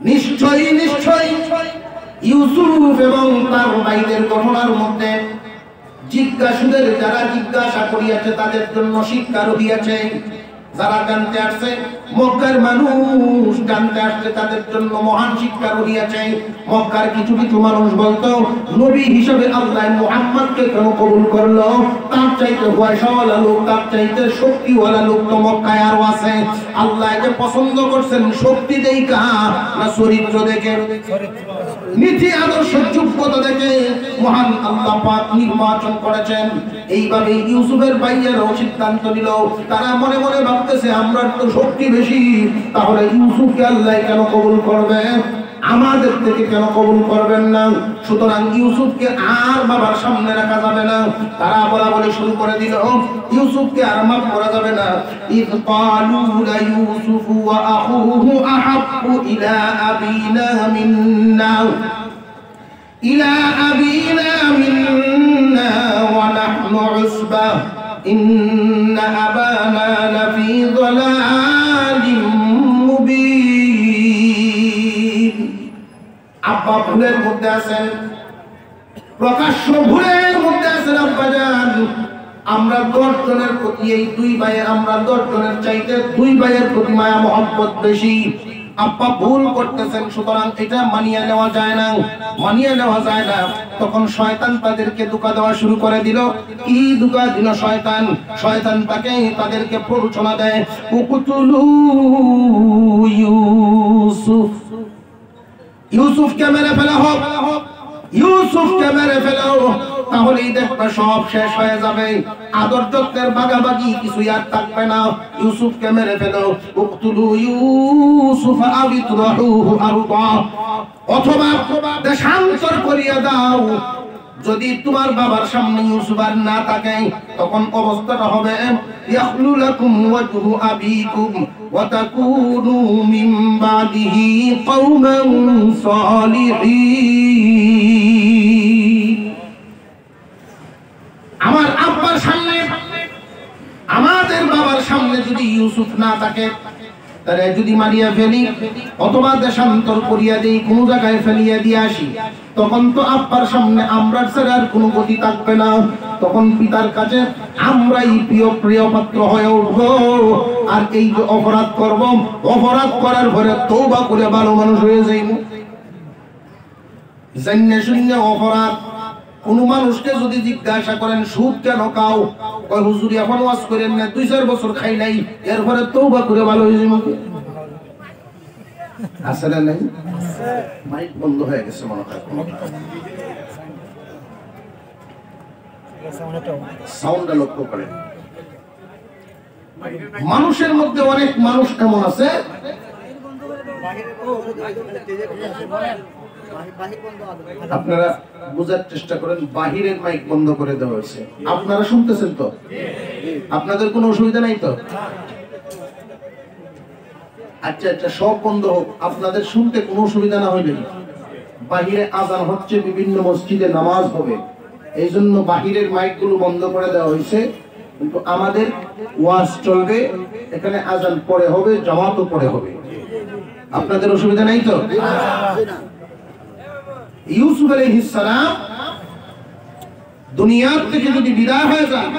Speaker 1: নিশ্চয়ই নিশ্চয়ই ইউসুফ এবং তার ভাইদের ঘটনার মধ্যে জিজ্ঞাসুদের যারা জিজ্ঞাসা করিয়াছে তাদের জন্য শিক্ষা রহিয়াছে। যারা জানতে আসছে, মক্কার মানুষ জানতে আসছে, তাদের জন্য মহান শিক্ষা রহিয়াছে। মক্কার কিছু কিছু মানুষ বলতো নবী হিসেবে আল্লাহ মুহাম্মদকে কেন কবুল করলো? তার চাইতে পয়সাওয়ালা লোক, তার চাইতে শক্তিওয়ালা লোক তো মক্কায় আরো আছে। আল্লাহ যে পছন্দ করছেন শক্তি দেখা না চরিত্র দেখে, নীতি আদর্শ যোগ্যতা দেখে মহান আল্লাহ পাক নির্বাচন করেছেন। এইভাবে ইউসুফের ভাইয়েরাও সিদ্ধান্ত নিল। তারা মনে মনে ভাবতেছে আমরা তো শক্তি বেশি, তাহলে ইউসুফকে আল্লাহ কেন কবুল করবে, আমাদের থেকে কেন কবুল করবেন না? সুতরাং ইউসুফকে আর বাবার সামনে রাখা যাবে না। তারা বলাবলি শুরু করে দিল, ইউসুফকে আর মাফ করা যাবে না। ইয ক্বালু লা ইউসুফু ওয়া আখুহু আহাব্বু ইলা আবিনা মিন্না ওয়া নাহনু উসবা ইন্না আবানা লাফি যালালিম মুবিন। আব্বা ভুলের মধ্যে আছেন, প্রকাশ্য ভুলের মধ্যে আছেন আব্বাজান। আমরা 10 জনের প্রতি এই 2 ভাইয়ের, আমরা 10 জনের চাইতে 2 ভাইয়ের প্রতি মায়া মহব্বত বেশি। আব্বা ভুল করতেছেন, সুতরাং এটা মানিয়ে নেওয়া যায় না, মানিয়ে নেওয়া যায় না। তখন শয়তান তাদেরকে ধোঁকা দেওয়া শুরু করে দিল। কি ধোঁকা দিল শয়তান? শয়তান তাদেরকে প্ররোচনা দেয়, উকতুলু ইউসুফ, ইউসুফকে মেরে ফেলা হোক, ইউসুফকে মেরে ফেলো, তাহলেই দেখবে সব শেষ হয়ে যাবে, আদর যত্নের ভাগাভাগি কিছু আর থাকবে না। ইউসুফকে মেরে ফেলো, উকতুলু ইউসুফ আও ইতরাহুহু আরদা, অথবা দেশান্তর করিয়ে দাও, যদি তোমার বাবার সামনে ইউসুফ আর না থাকে তখন অবস্থাটা হবে ইয়াখলু লাকুম ওয়াজহু আবিকুম ওয়া তাকুনু মিন বাদিহি কওমান সালিহিন। আমার আব্বার সামনে আমাদের বাবার সামনে যদি ইউসুফ না থাকে, তারে যদি মারিয়া ফেলি অথবা দেশান্তর করিয়া দেই, কোন জায়গায় ফেলিয়া দিয়ে আসি, তখন তো আব্বার সামনে আমরা ছাড়া আর কোনো গতি থাকবে না। তখন পিতার কাছে আমরাই প্রিয় পাত্র হয়ে উঠব। আর এই যে অপরাধ করব, অপরাধ করার পরে তওবা করে ভালো মানুষ হয়ে যাইব। জান্নে শূন্য অপরাধ। কোন মানুষকে যদি জিজ্ঞাসা করেন সুদ কেন খাও, কয় হুজুর এখন ওয়াজ করেন না, 2-4 বছর খাই নাই, এরপরে তওবা করে ভালো হয়ে যাবে। আছে না নাই? মাইক বন্ধ হয়ে গেছে মনে হয়, সাউন্ডটা লক্ষ্য করেন। মানুষের মধ্যে অনেক মানুষ এমন আছে আপনারা বোঝার চেষ্টা করেন, বাহিরের মাইক বন্ধ করে দেওয়া হয়েছে। আপনারা শুনতেছেন তো? আপনাদের কোনো অসুবিধা নাই তো? আচ্ছা আচ্ছা, সব বন্ধ হোক, আপনাদের শুনতে কোনো অসুবিধা না হইলে। বাহিরে আজান হচ্ছে, বিভিন্ন মসজিদে নামাজ হবে, এই জন্য বাহিরের মাইক গুলো বন্ধ করে দেওয়া হয়েছে। কিন্তু আমাদের ওয়াজ চলবে, এখানে আজান পরে হবে, জামাতও পরে হবে। আপনাদের অসুবিধা নাই তো? ইউসুফ আলাইহিস সালাম দুনিয়ার থেকে যদি বিদায় হয়ে যান,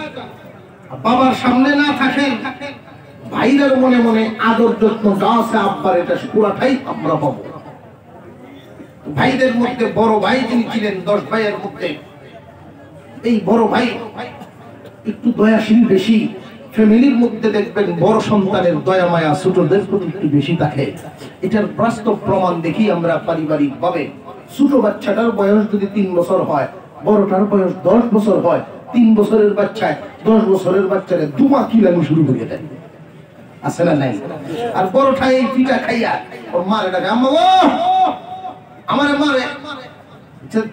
Speaker 1: বাবার সামনে না থাকেন, ভাইদের মনে মনে আদর যত্ন যা আছে আব্বার, এটা পুরাটাই আমরা পাবো। ভাইদের মধ্যে বড় ভাই যিনি ছিলেন, 10 ভাইয়ের মধ্যে এই বড় ভাই একটু দয়াশীল বেশি। ফ্যামিলির মধ্যে দেখবেন বড় সন্তানের দয়া মায়া ছোটদের প্রতি একটু বেশি থাকে। এটার বাস্তব প্রমাণ দেখি আমরা পারিবারিক ভাবে। ছোট বাচ্চাটার বয়স যদি 3 বছর হয়, বড়টার বয়স 10 বছর হয়, 3 বছরের বাচ্চায় 10 বছরের বাচ্চারে দুমা কিলানো শুরু করে দেয়। আছে না নাই? আর বড়টা এই পিঠা খাইয়া ওর মারে ডাকে, আম্মা গো আমারে মারে,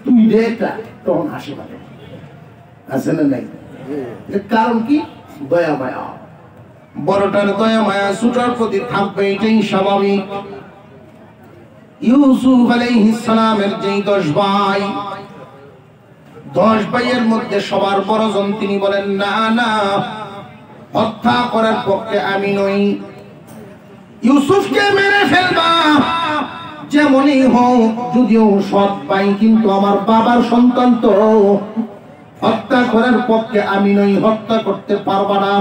Speaker 1: তুই দেটা তখন হাসি পাবে। আছে না নাই? কারণ কি? দয়া মায়া। বড়টার দয়া মায়া ছোটর প্রতি থাকবে, এটাই স্বাভাবিক। ইউসুফ আলাইহিস সালামের যেই 10 ভাই, 10 ভাইয়ের মধ্যে সবার বড়জন তিনি বলেন, না না, হত্যা করার পক্ষে আমি নই। ইউসুফকে মেরে ফেলবা যেমনই হোক, যদিও সৎ ভাই, কিন্তু আমার বাবার সন্তান তো, হত্যা করার পক্ষে আমি নই, হত্যা করতে পারবা না।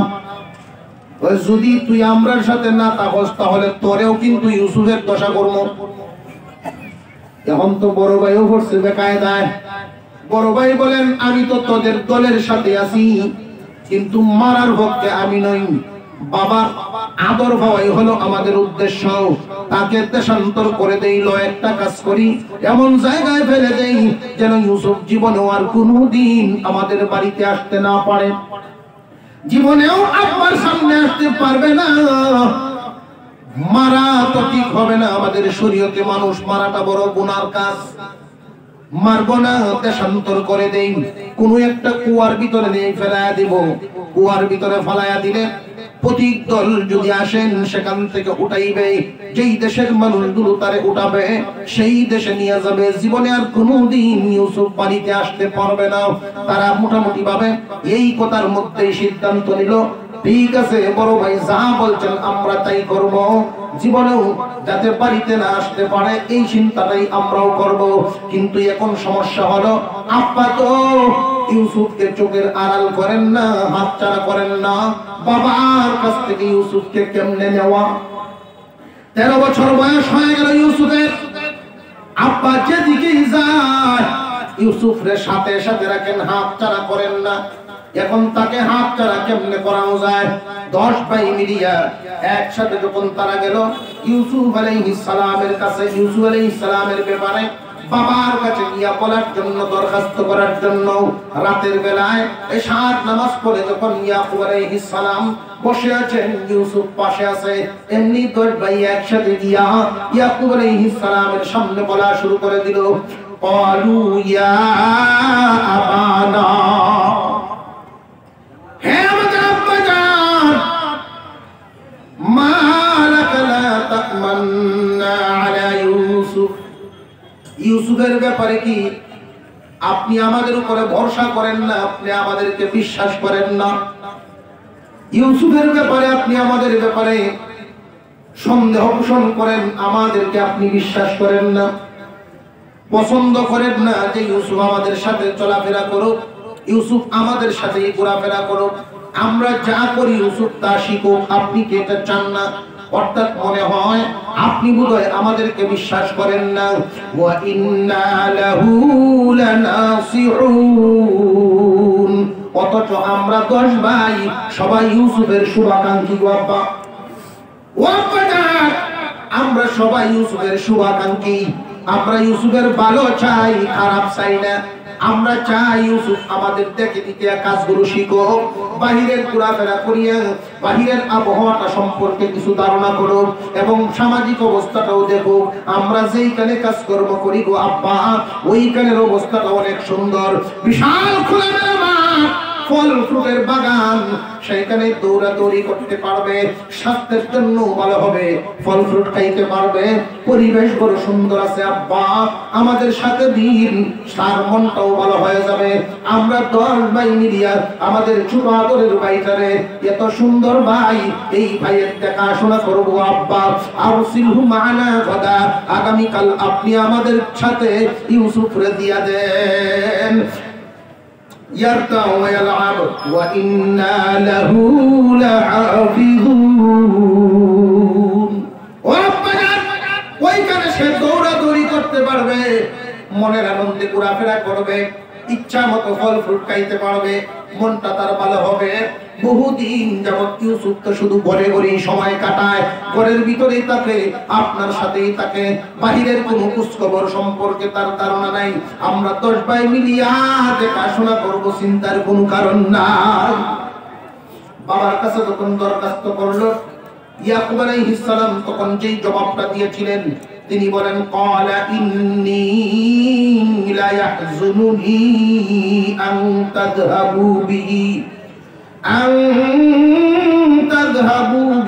Speaker 1: যদি তুই আমরার সাথে না থাকস তাহলে তোরেও কিন্তু ইউসুফের দশা করব। এখন তো বড় ভাইও পড়ছে বেকায়দায়। বড় ভাই বলেন, আমি তো তোদের দলের সাথে আছি, কিন্তু মারার পক্ষে আমি নই। বাবার আদর পাওয়াই হলো আমাদের উদ্দেশ্য। তাকে দেশান্তর করে দেইল, একটা কাজ করি, এমন জায়গায় ফেলে দেই যেন ইউসুফ জীবনেও আর কোনোদিন আমাদের বাড়িতে আসতে না পারে, জীবনেও আব্বার সামনে আসতে পারবে না। মারা তো ঠিক হবে না, আমাদের শরীয়তে মানুষ মারাটা বড় গুনার কাজ। মারবো না, দেশান্তর করে দেই, কোন একটা কুয়ার ভিতরে নিয়ে ফেলাইয়া দিব। কুয়ার ভিতরে ফেলাইয়া দিলে প্রতীক দল যদি আসেন সেখান থেকে উঠাইবে, যেই দেশের মানুষগুলো তারে উঠাবে সেই দেশে নিয়ে যাবে। জীবনে আর কোনোদিন ইউসুফ বাড়িতে আসতে পারবে না। তারা মোটামুটি ভাবে এই কথার মধ্যেই সিদ্ধান্ত নিল, ঠিক আছে বড় ভাই যা বলছেন আমরা তাই করব, জীবনেও যাতে বাড়িতে না আসতে পারে এই চিন্তাটাই আমরাও করব। কিন্তু এখন সমস্যা হলো, আব্বা তো ইউসুফকে চোখের আড়াল করেন না, হাতছাড়া করেন না। বাবার কাছ থেকে ইউসুফকে কেমনে নেওয়া? 13 বছর বয়স হয়ে গেল ইউসুফের। আব্বা যেদিকে যায় ইউসুফের সাথে সাথে রাখেন, হাতছাড়া করেন না। এখন তাকে হাতছাড়া কেমনে করানো যায়? 10 ভাই মিলিয়া একসাথে যখন তারা গেল ইউসুফ আলাইহিস সালামের কাছে, ইউসুফ আলাইহিস সালামের ব্যাপারে বাবার কাছে গিয়া বলার জন্য, দরখাস্ত করার জন্য। রাতের বেলায় এশার নামাজ পড়ে যখন ইয়াকুব আলাইহিস সালাম বসে আছেন, ইউসুফ পাশে আছে, এমনি 10 ভাই একসাথে গিয়া ইয়াকুব আলাইহিস সালামের সামনে বলা শুরু করে দিল, ক্বালু ইয়া আবানা, হে আমাদের আব্বাজান, মা লাকা লা তা'মান্না আলা ইউসুফ, ইউসুফের ব্যাপারে কি আপনি আমাদের উপরে ভরসা করেন না? আপনি আমাদেরকে বিশ্বাস করেন না? ইউসুফের ব্যাপারে আপনি আমাদের ব্যাপারে সন্দেহ পোষণ করেন, আমাদেরকে আপনি বিশ্বাস করেন না, পছন্দ করেন না যে ইউসুফ আমাদের সাথে চলাফেরা করুক, ইউসুফ আমাদের সাথে ঘোরাফেরা করুক, আমরা যা করি ইউসুফ তা শিখুক, আপনি কি এটা চান না? অর্থাৎ মনে হয় আপনি বোধহয় আমাদেরকে বিশ্বাস করেন না। ওয়া ইন্না লাহু লানাসিউন, অথচ আমরা 10 ভাই সবাই ইউসুফের শুভাকাঙ্ক্ষী। বাবা ও বাবা, আমরা সবাই ইউসুফের শুভাকাঙ্ক্ষী, আমরা ইউসুফের ভালো চাই, খারাপ চাই না। আমরা চাই ইউসুফ আমাদের দেখে দিতে কাজগুলো শিখো, বাহিরের ঘোরাফেরা করিয়া বাহিরের আবহাওয়াটা সম্পর্কে কিছু ধারণা করো এবং সামাজিক অবস্থাটাও দেখো। আমরা যেইখানে কাজকর্ম করি গো আব্বা, ওইখানের অবস্থাটা অনেক সুন্দর, বিশাল খোলামেলা মাঠ, ফল ফ্রুটের বাগান, সেখানে দৌড়াদৌড়ি করতে পারবে, স্বাস্থ্যের জন্য ভালো হবে, ফল ফ্রুট খাইতে পারবে, পরিবেশ বড় সুন্দর আছে আব্বা, আমাদের সাথে দিন সার মনটাও ভালো হয়ে যাবে। আমরা 10 ভাই মিলিয়া আমাদের ছোট আদরের ভাইটারে, এত সুন্দর ভাই, এই ভাইয়ের দেখাশোনা করবো আব্বা। আর সিলহু মানা গদা, আগামীকাল আপনি আমাদের সাথে ইউসুফরে দিয়া দেন। يرتع ويلعب وإنا له لحافظون। ওইখানে সে দৌড়াদৌড়ি করতে পারবে, মনের আনন্দে ঘোরাফেরা করবে, ইচ্ছা মতো ফল ফ্রুট খাইতে পারবে, মনটা তার ভালো হবে। বহুদিন যাবত ইউসুফ তো শুধু ঘরে ঘরেই সময় কাটায়, ঘরের ভিতরেই থাকে, আপনার সাথেই থাকে, বাহিরের কোনো খোঁজখবর সম্পর্কে তার ধারণা নাই। আমরা 10 ভাই মিলিয়া দেখাশোনা করবো, চিন্তার কোনো কারণ নাই। বাবার কাছে যখন দরখাস্ত করলো ইয়াকুব আলাইহিস সালাম, তখন যেই জবাবটা দিয়েছিলেন তিনি বলেন, ক্বালা ইন্নী লা ইয়াহযুনুনি আন তাযহাবু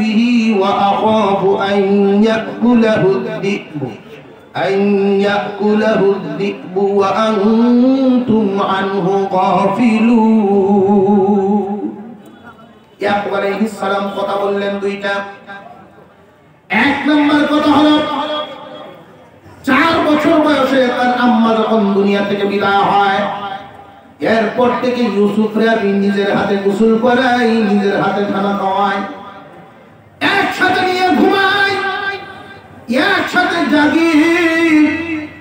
Speaker 1: বিহি ওয়া আখাফু আন ইয়াকুলাহু আয-যি'বু ওয়া আনতুম আনহু গাফিলুন। ইয়াকুব আলাইহিস সালাম কথা বললেন দুইটা। এক নম্বর কথা হলো, 4 বছর বয়সে তার আম্মা যখন দুনিয়া থেকে বিদায় হয়, এরপর থেকে ইউসুফরে আমি নিজের হাতে গোসল করাই, নিজের হাতে খানা খাওয়াই, একসাথে নিয়ে ঘুমাই, একসাথে জাগি,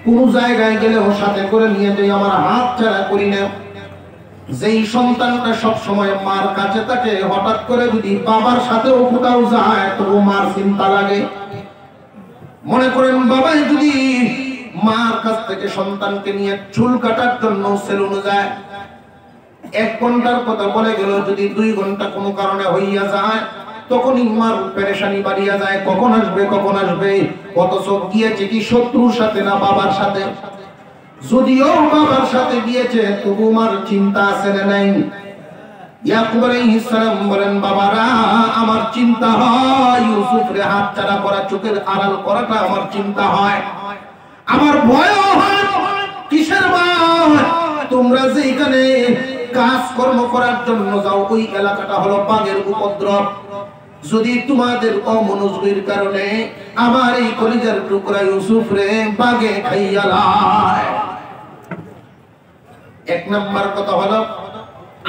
Speaker 1: কোন জায়গায় গেলে ওর সাথে করে নিয়ে যাই, আমার হাত ছাড়া করি না। যেই সন্তানটা সব সময় মার কাছে থাকে, হঠাৎ করে যদি বাবার সাথেও কোথাও যায় তবু মার চিন্তা লাগে। মনে করেন বাবাই যদি মার কাছ থেকে সন্তানকে নিয়ে চুল কাটার জন্য সেলুনে যায়, 1 ঘন্টার কথা বলে গেল, যদি 2 ঘন্টা কোনো কারণে হইয়া যায়, তখনই মার পেরেশানি বাড়িয়া যায়, কখন আসবে কখন আসবে। অথচ গিয়েছে কি শত্রুর সাথে না বাবার সাথে? যদিও বাবার সাথে গিয়েছে তবু মার চিন্তা আছে না নাই? ইয়াকুব আলাইহিস সালাম বলেন, বাবারা আমার চিন্তা হয় ইউসুফরে হাতছাড়া করা, চোখের আড়াল করাটা আমার চিন্তা হয়, আমার ভয় হয়। কিসের ভয়? তোমরা যে এখানে কাজকর্ম করার জন্য যাও, ওই এলাকাটা হলো বাঘের উপদ্রব। যদি তোমাদের অমনোযোগের কারণে আমার এই কলিজার টুকরা ইউসুফরে বাঘে খাইয়া লায়। 1 নম্বর কথা হলো,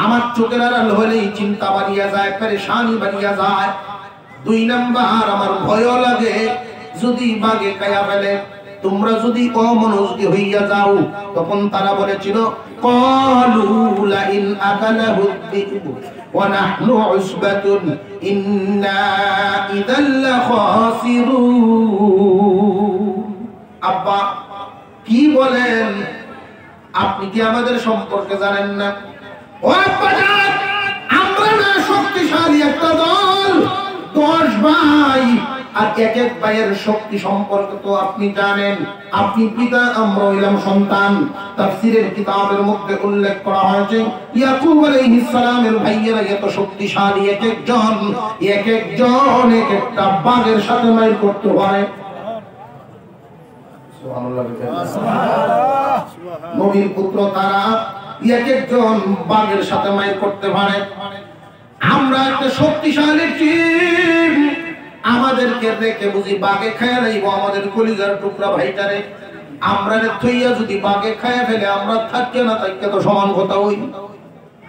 Speaker 1: আমার চোখের আড়াল হলেই চিন্তা বাড়িয়া যায়, পেরেশানি বাড়িয়া যায়। 2 নম্বর, আমার ভয় লাগে যদি বাঘে খাইয়া ফেলে। তোমরা যদি অমনোযোগী হইয়া যাও, তখন তারা বলেছিল, ক্বালু লা ইন আকালাহু আয-যি'বু ওয়া নাহনু উসবাতুন ইন্না ইযাল লাখাসিরুন। আব্বা কি বলেন? আপনি কি আমাদের সম্পর্কে জানেন না? ও আব্বা জান, আমরা না শক্তিশালী একটা দল, 10 ভাই, আর এক এক ভাইয়ের শক্তি সম্পর্কে তো আপনি জানেন। আপনি পিতা, আমরা হইলাম সন্তান। তাফসীরের কিতাবের মধ্যে উল্লেখ করা হয়েছে ইয়াকুব আলাইহিস সালামের ভাইয়েরা এত শক্তিশালী, এক একজন এক একটা বাঘের সাথে মাইল করতে পারে। সুবহানাল্লাহ। নবীর পুত্র তারা এক একজন বাঘের সাথে মাইল করতে পারে। আমরা একটা শক্তিশালী টিম, আমাদেরকে দেখে বুঝি বাঘে খায় লাইব আমাদের কলিজার টুকরা ভাইটারে। আমরা থইয়া যদি বাঘে খায় ফেলে আমরা থাকি না তাইকে তো সমান কথা হই।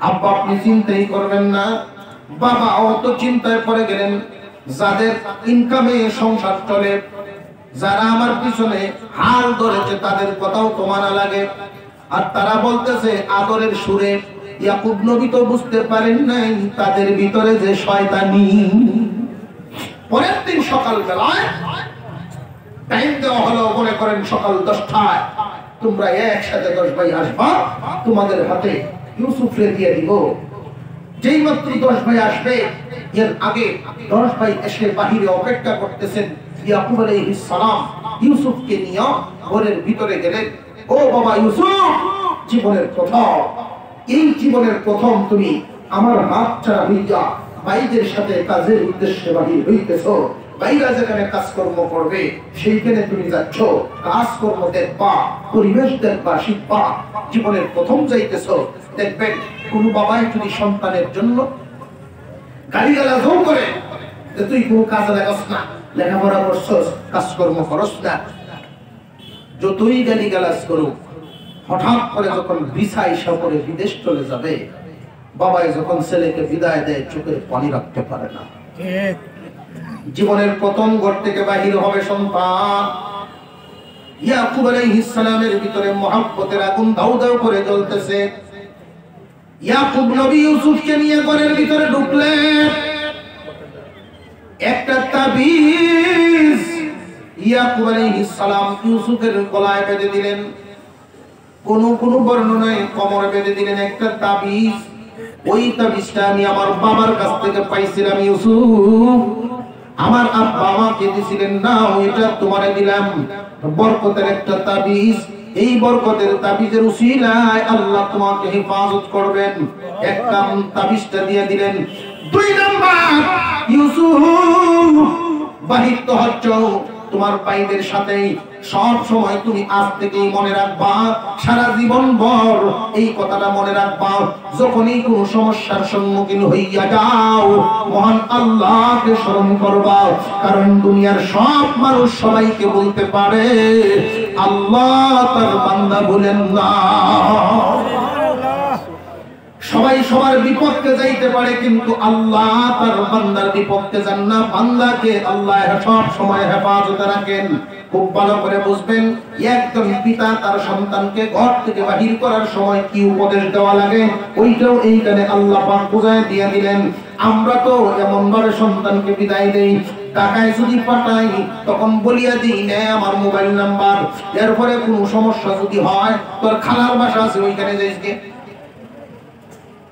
Speaker 1: আব্বা আপনি চিন্তাই করবেন না। বাবা অত চিন্তায় পড়ে গেলেন। যাদের ইনকামে সংসার চলে, যারা আমার পিছনে হাল ধরেছে তাদের কথাও তো মানা লাগে। আর তারা বলতেছে আদরের সুরে, ইয়াকুব নবী তো বুঝতে পারেন নাই তাদের ভিতরে যে শয়তানি। পরের দিন সকাল বেলায় টাইম দেওয়া হলো, মনে করেন সকাল 10টায়, তোমরা একসাথে 10 ভাই আসবা, তোমাদের হাতে ইউসুফরে দিয়ে দিব। যেই মাত্র 10 ভাই আসবে, এর আগে 10 ভাই এসে বাহিরে অপেক্ষা করতেছেন। ইয়াকুব আলাইহিস সালাম ইউসুফকে নিয়ে ঘরের ভিতরে গেলেন। ও বাবা ইউসুফ, জীবনের প্রথম, এই জীবনের প্রথম তুমি আমার হাত ছাড়া হইয়া ভাইদের সাথে কাজের উদ্দেশ্যে বাহির হইতেছ। ভাইরা যেখানে কাজকর্ম করবে সেইখানে তুমি যাচ্ছ, কাজকর্ম দেখবা, পরিবেশ দেখবা, শিখবা। জীবনের প্রথম যাইতেছ। দেখবেন কোন বাবাই যদি সন্তানের জন্য গালিগালাজও করে যে তুই কোন কাজে লাগাস না, লেখাপড়া করছস, কাজকর্ম করস না, যতই গালিগালাজ করুক, হঠাৎ করে যখন ভিসা ইসা করে বিদেশ চলে যাবে, বাবাই যখন ছেলেকে বিদায় দেয় চোখের পানি রাখতে পারে না। জীবনের প্রথম ঘর থেকে বাহির হবে সন্তান। ইয়াকুব আলাইহিস সালামের ভিতরে মহব্বতের আগুন দাউ দাউ করে জ্বলতেছে। ইয়াকুব নবী ইউসুফকে নিয়ে ঘরের ভিতরে ঢুকলেন। একটা তাবিজ ইয়াকুব আলাইহিস সালাম ইউসুফের গলায় বেঁধে দিলেন। কোন বর্ণনায় কোমরে বেঁধে দিলেন একটা তাবিজ। ওই তাবিজটা আমি আমার বাবার কাছ থেকে পাইছিলাম ইউসুফ, আমার আব্বা আমাকে দিয়েছিলেন, না এটা তোমারে দিলাম। বরকতের একটা তাবিজ, এই বরকতের তাবিজের উসিলায় আল্লাহ তোমাকে হেফাজত করবেন। এক নাম তাবিজটা দিয়ে দিলেন। 2 নাম্বার, ইউসুফ বাহির তো হচ্ছ তোমার ভাইদের সাথে, সব সময় তুমি আজ থেকেই মনে রাখবা, সারা জীবন ভর এই কথাটা মনে রাখবা। যখনই কোন সমস্যার সম্মুখীন হইয়া যাও, মহান আল্লাহকে স্মরণ করবা। কারণ দুনিয়ার সব মানুষ সবাইকে বলতে পারে, আল্লাহ তার বান্দা ভুলেন না। সবাই সবার বিপক্ষে যাইতে পারে, কিন্তু আল্লাহ তার বান্দার বিপক্ষে যান না। বান্দাকে আল্লাহ সব সময় হেফাজতে রাখেন। খুব ভালো করে বুঝবেন, একজন পিতা তার সন্তানকে ঘর থেকে বাহির করার সময় কি উপদেশ দেওয়া লাগে, ওইটাও এইখানে আল্লাহ পাক বুঝায় দিয়ে দিলেন। আমরা তো এমন ভাবে সন্তানকে বিদায় দেই, টাকায় যদি পাঠাই তখন বলিয়া দিই নে আমার মোবাইল নাম্বার, এরপরে কোনো সমস্যা যদি হয় তোর খালার বাসা আছে ওইখানে যাইস,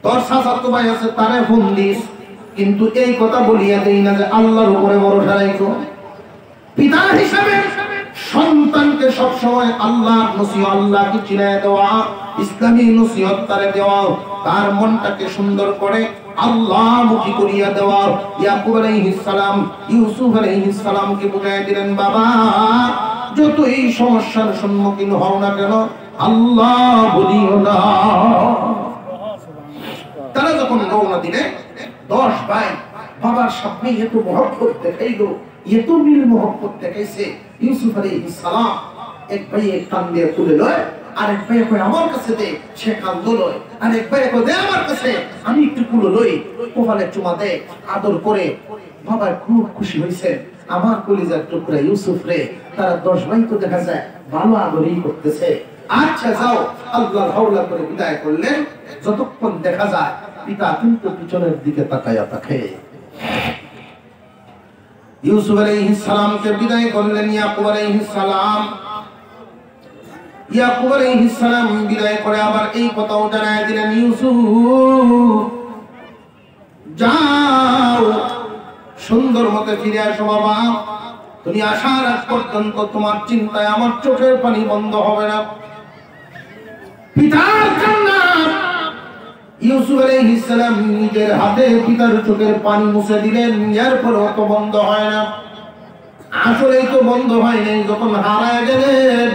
Speaker 1: তোর চাচাতো ভাই আছে তারে ফোন দিস। কিন্তু এই কথা বলিয়া দেই না যে আল্লাহর উপরে ভরসা রাখো। পিতা হিসাবে সন্তানকে সবসময় আল্লাহর নসিহত, আল্লাহকে চিনায় দেওয়া, ইসলামী নসিহত তারে দেওয়া, তার মনটাকে সুন্দর করে আল্লাহমুখী করিয়া দেওয়া। ইয়াকুব আলাইহিস সালাম ইউসুফ আলাইহিস সালামকে বুঝাইয়া দিলেন, বাবা যতই সমস্যার সম্মুখীন হও না কেন আল্লাহ বলিও না। তারা যখন রওনা দিলে 10 ভাই বাবার সামনে এত মহব্বত দেখাইলো, এত মিল মহব্বত দেখাইছে। ইউসুফ আলাইহিস সালাম এক ভাই এক কান দিয়ে তুলে লয়, আরেক ভাই কয় আমার কাছে দে, সে কান লয়। আরেক ভাই কয় দে আমার কাছে, আমি একটু কুলো লই, কপালে চুমা দে, আদর করে। বাবা খুব খুশি হইছে, আমার কলিজার টুকরা ইউসুফ রে। তারা 10 ভাই তো দেখা যায় ভালো আদরই করতেছে। আচ্ছা যাও, আল্লাহ হাওলা করে বিদায় করলেন। যতক্ষণ দেখা যায় পিতা কিন্তু পিছনের দিকে তাকায়া থাকে। ইউসুফ আলাইহিস সালামকে বিদায় করলেন ইয়াকুব আলাইহিস সালাম। ইয়াকুব আলাইহিস সালাম বিদায় করে আবার এই কথাও জানায় দিলেন, ইউসুফ যাও সুন্দর মতে ফিরে আসো বাবা। তুমি আসার আগ পর্যন্ত তোমার চিন্তায় আমার চোখের পানি বন্ধ হবে না। পিতার কান্না, ইউসুফ আলাইহিস সালাম নিজের হাতে পিতার চোখের পানি মুছে দিলেন, এরপরও তো বন্ধ হয় না। আসলেই তো বন্ধ হয় নাই। যখন হারায় গেলেন,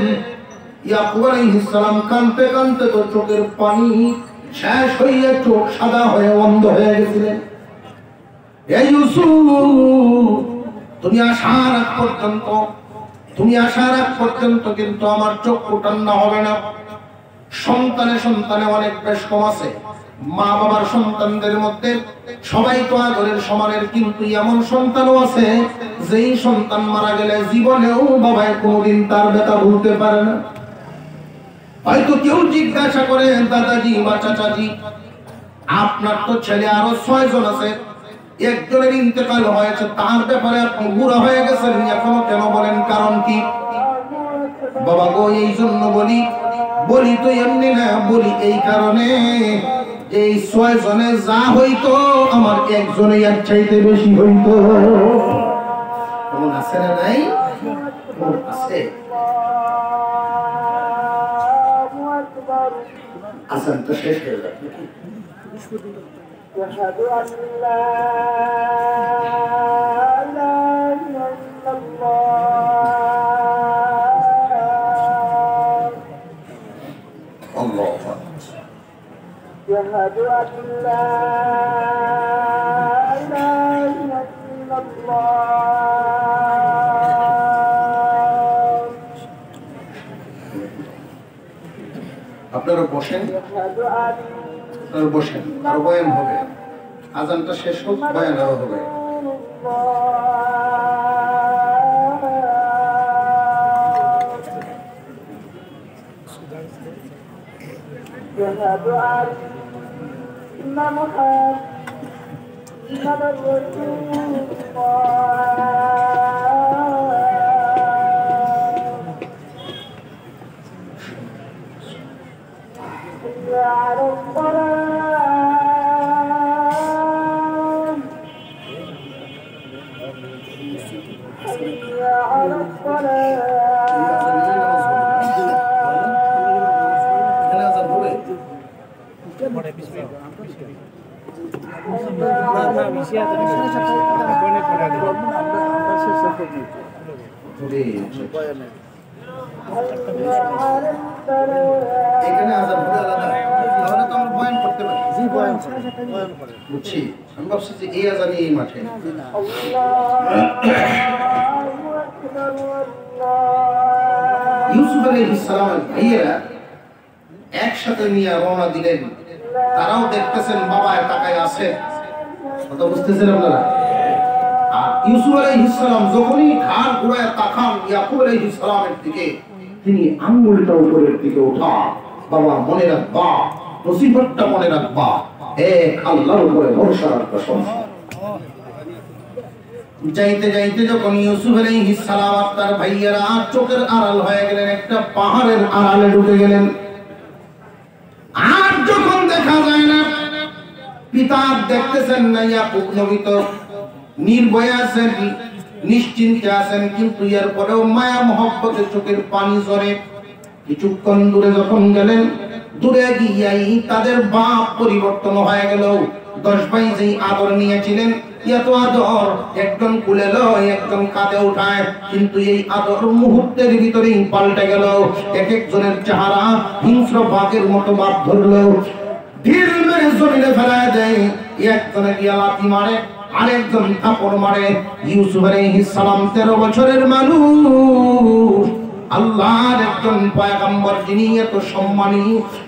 Speaker 1: ইয়াকুব আলাইহিস সালাম কাঁদতে কাঁদতে তো চোখের পানি শেষ হয়ে চোখ সাদা হয়ে বন্ধ হয়ে গেছিলেন। এই ইউসুফ, তুমি আসার আগ পর্যন্ত কিন্তু আমার চোখ ঠান্ডা হবে না। সন্তানে অনেক বেশ কম আছে। মা বাবার সন্তানদের মধ্যে সবাই তো আদরের সমানের, কিন্তু এমন সন্তানও আছে যেই সন্তান মারা গেলে জীবনেও বাবায় কোনোদিন তার ব্যথা ভুলতে পারে না। হয়তো কেউ জিজ্ঞাসা করে, দাদাজি বা চাচাজি, আপনার তো ছেলে আরো 6 জন আছে, একজনের ইন্তেকাল হয়েছে, তার ব্যাপারে আপনি বুড়া হয়ে গেছেন, এখনো কেন বলেন? কারণ কি? বাবা গো, এই জন্য বলি তো এমনি না, বলি এই কারণে, এই 6 জনে যা হইতো আমার একজনে এক চাইতে বেশি হইতো। কেমন আছে না? নাই আছে। আসান তো শেষ হয়ে যাবে।
Speaker 2: أشهد أن لا إله إلا الله.
Speaker 1: الله
Speaker 2: أشهد أن لا إله إلا الله.
Speaker 1: আপনারা বসেন, আরো বয়ান হবে। আজানটা শেষ হোক, বয়ান আরো হবে।
Speaker 2: أشهد أن محمدا رسول الله. على الصلاة، حي على الصلاة.
Speaker 1: এখানে আজান হবে আলাদা, তাহলে তো আমরা বয়ান করতে পারি। জি, বয়ান বুঝছি। আমি ভাবছি যে এই আজান এই মাঠে। ইউসুফ আলাইহিস সালামের ভাইয়েরা একসাথে নিয়ে রওনা দিলেন। তারাও দেখতেছেন বাবা তাকায় আছে, কথা বুঝতেছেন আপনারা? আর ইউসুফ আলাইহিস সালাম যখনই ঘাড় ঘুরায় তাকান ইয়াকুব আলাইহিস সালামের দিকে, তিনি আঙ্গুলটা উপরের দিকে ওঠা, বাবা মনে রাখবা, মুসিবতটা মনে রাখবা, এক আল্লাহর উপরে ভরসা রাখবা। যাইতে যাইতে যখন ইউসুফ আলাইহিস সালাম আর তার ভাইয়েরা চোখের আড়াল হয়ে গেলেন, একটা পাহাড়ের আড়ালে ঢুকে গেলেন। আর যখন দেখা যায় না, পিতা দেখতেছেন না, ইয়াকুব নবী তো নির্ভয় আছেন, নিশ্চিন্তে আছেন, কিন্তু এর পরেও মায়া মহব্বতে চোখের পানি ঝরে। কিছুক্ষণ দূরে যখন গেলেন, দূরে গিয়াই তাদের বাপ পরিবর্তন হয়ে গেল। 10 ভাই যেই আদর নিয়েছিলেন, এত আদর, একজন কুলে লয়, একজন কাঁধে উঠায়, কিন্তু এই আদর মুহূর্তের ভিতরেই পাল্টে গেল। এক একজনের চেহারা হিংস্র বাঘের মতো বাপ ধরলো, ঢিল মেরে জমিনে ফেলায় দেয়। একজনে গিয়া লাথি মারে, আরেকজন থাপড় মারে। ইউসুফ আলাইহিস সালাম 13 বছরের মানুষ, আল্লাহর একজন পয়গম্বর, যিনি এত সম্মানী,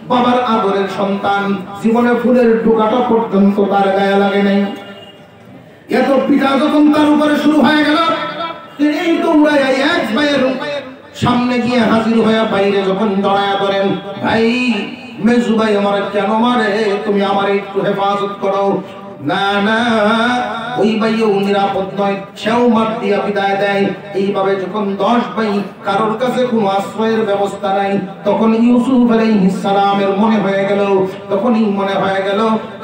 Speaker 1: বাবার আদরের সন্তান, জীবনে ফুলের টোকাটা পর্যন্ত তার গায়ে লাগে নাই। এত পিতা যখন তার উপরে শুরু হয়ে গেল, তিনি দৌড়ায় এক ভাইয়ের সামনে গিয়ে হাজির হয়ে বাইরে যখন দাঁড়ায় ধরেন, ভাই মেজু ভাই আমার কেন মারে, তুমি আমার একটু হেফাজত করো। না না, ওই ভাইও নিরাপদ নয়, সেও মার দিয়া বিদায় দেয়। এইভাবে যখন 10 ভাই, কারোর কাছে কোনো আশ্রয়ের ব্যবস্থা নাই, তখন ইউসুফ আলাইহিস সালামের মনে হয়ে গেল, তখনই মনে হয়ে গেল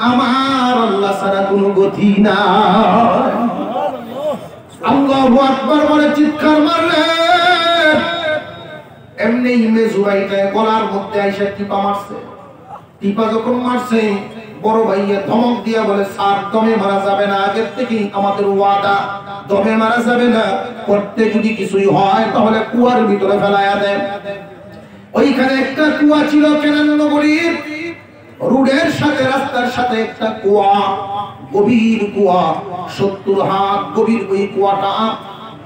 Speaker 1: আমার আল্লাহ ছাড়া কোনো গতি নাই, আল্লাহু আকবার বলে চিৎকার মারলেন। এমনি মেজুরাইটা গলার মধ্যে আইসা টিপা মারছে। টিপা যখন মারছে বড় ভাইয়া ধমক দিয়া বলে স্যার দমে মারা যাবে না, আগের থেকেই আমাদের ওয়াদা দমে মারা যাবে না, করতে যদি কিছুই হয় তাহলে কুয়ার ভিতরে ফেলায়া দেন। ওইখানে একটা কুয়া ছিল কেনান নগরীর রোডের সাথে রাস্তার সাথে একটা কুয়া, গভীর কুয়া, 70 হাত গভীর। ওই কুয়াটা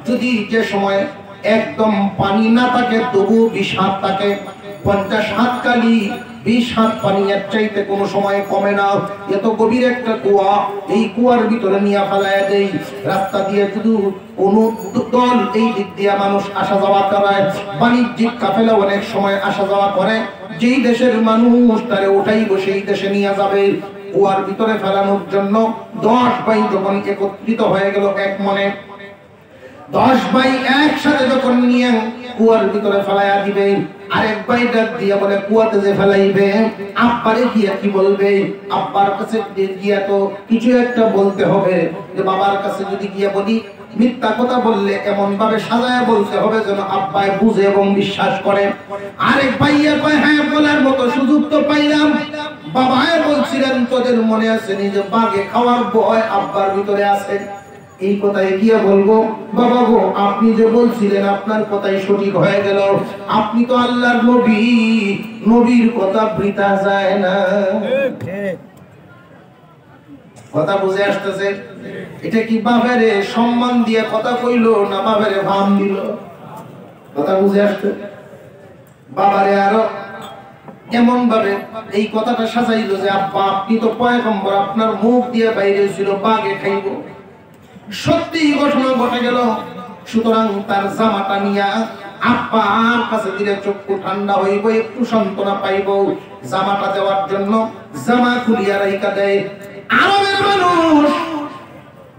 Speaker 1: যদি যে সময় একদম পানি না থাকে তবু 20 হাত থাকে, 50 হাত কালি 20 হাত পানি এর চাইতে কোনো সময় কমে না। এত গভীর একটা কুয়া, এই কুয়ার ভিতরে নিয়ে ফেলায় দেই। রাস্তা দিয়ে শুধু কোনো দল এই দিক দিয়ে মানুষ আসা যাওয়া করে, বাণিজ্যিক কাফেলা অনেক সময় আসা যাওয়া করে। যেই দেশের মানুষ তারে ওঠাইব সেই দেশে নিয়ে যাবে। কুয়ার ভিতরে ফেলানোর জন্য 10 ভাই যখন একত্রিত হয়ে গেল এক মনে, 10 ভাই একসাথে যখন নিয়ে কুয়ার ভিতরে ফেলাইয়া দিবে, আরেক ভাই ডাক দিয়া বলে কুয়াতে যে ফেলাইবে আব্বারে গিয়া কি বলবে? আব্বার কাছে গিয়া তো কিছু একটা বলতে হবে, যে বাবার কাছে যদি গিয়া বলি মিথ্যা কথা বললে এমন ভাবে সাজায় বলতে হবে যেন আব্বাই বুঝে এবং বিশ্বাস করে। আরেক ভাইয়া কয় হ্যাঁ বলার মতো সুযোগ তো পাইলাম, বাবায় বলছিলেন তোদের মনে আছে নিজে বাগে খাওয়ার ভয় আব্বার ভিতরে আছে, এই কথাই গিয়া বলবো বাবা গো আপনি যে বলছিলেন আপনার কথাই সঠিক হয়ে গেল, আপনি তো আল্লাহর নবী, নবীর কথা বৃথা যায় না। কথা বুঝে আসতেছে? এটা কি বাবারে সম্মান দিয়ে কথা কইলো না বাবারে ভাম দিল? কথা বুঝে আসছে? বাবারে আরো এমন ভাবে এই কথাটা সাজাইলো যে আব্বা আপনি তো পয়গম্বর, আপনার মুখ দিয়ে বাইরে ছিল বাগে খাইব। সত্যি ঘটনা ঘটে গেল। সুতরাং তার জামাটা নিয়া আব্বার কাছে দিলে চক্ষু ঠান্ডা হইব, একটু সান্ত্বনা পাইব। জামাটা দেওয়ার জন্য জামা খুলিয়া রাইখা দেয়। আরবের মানুষ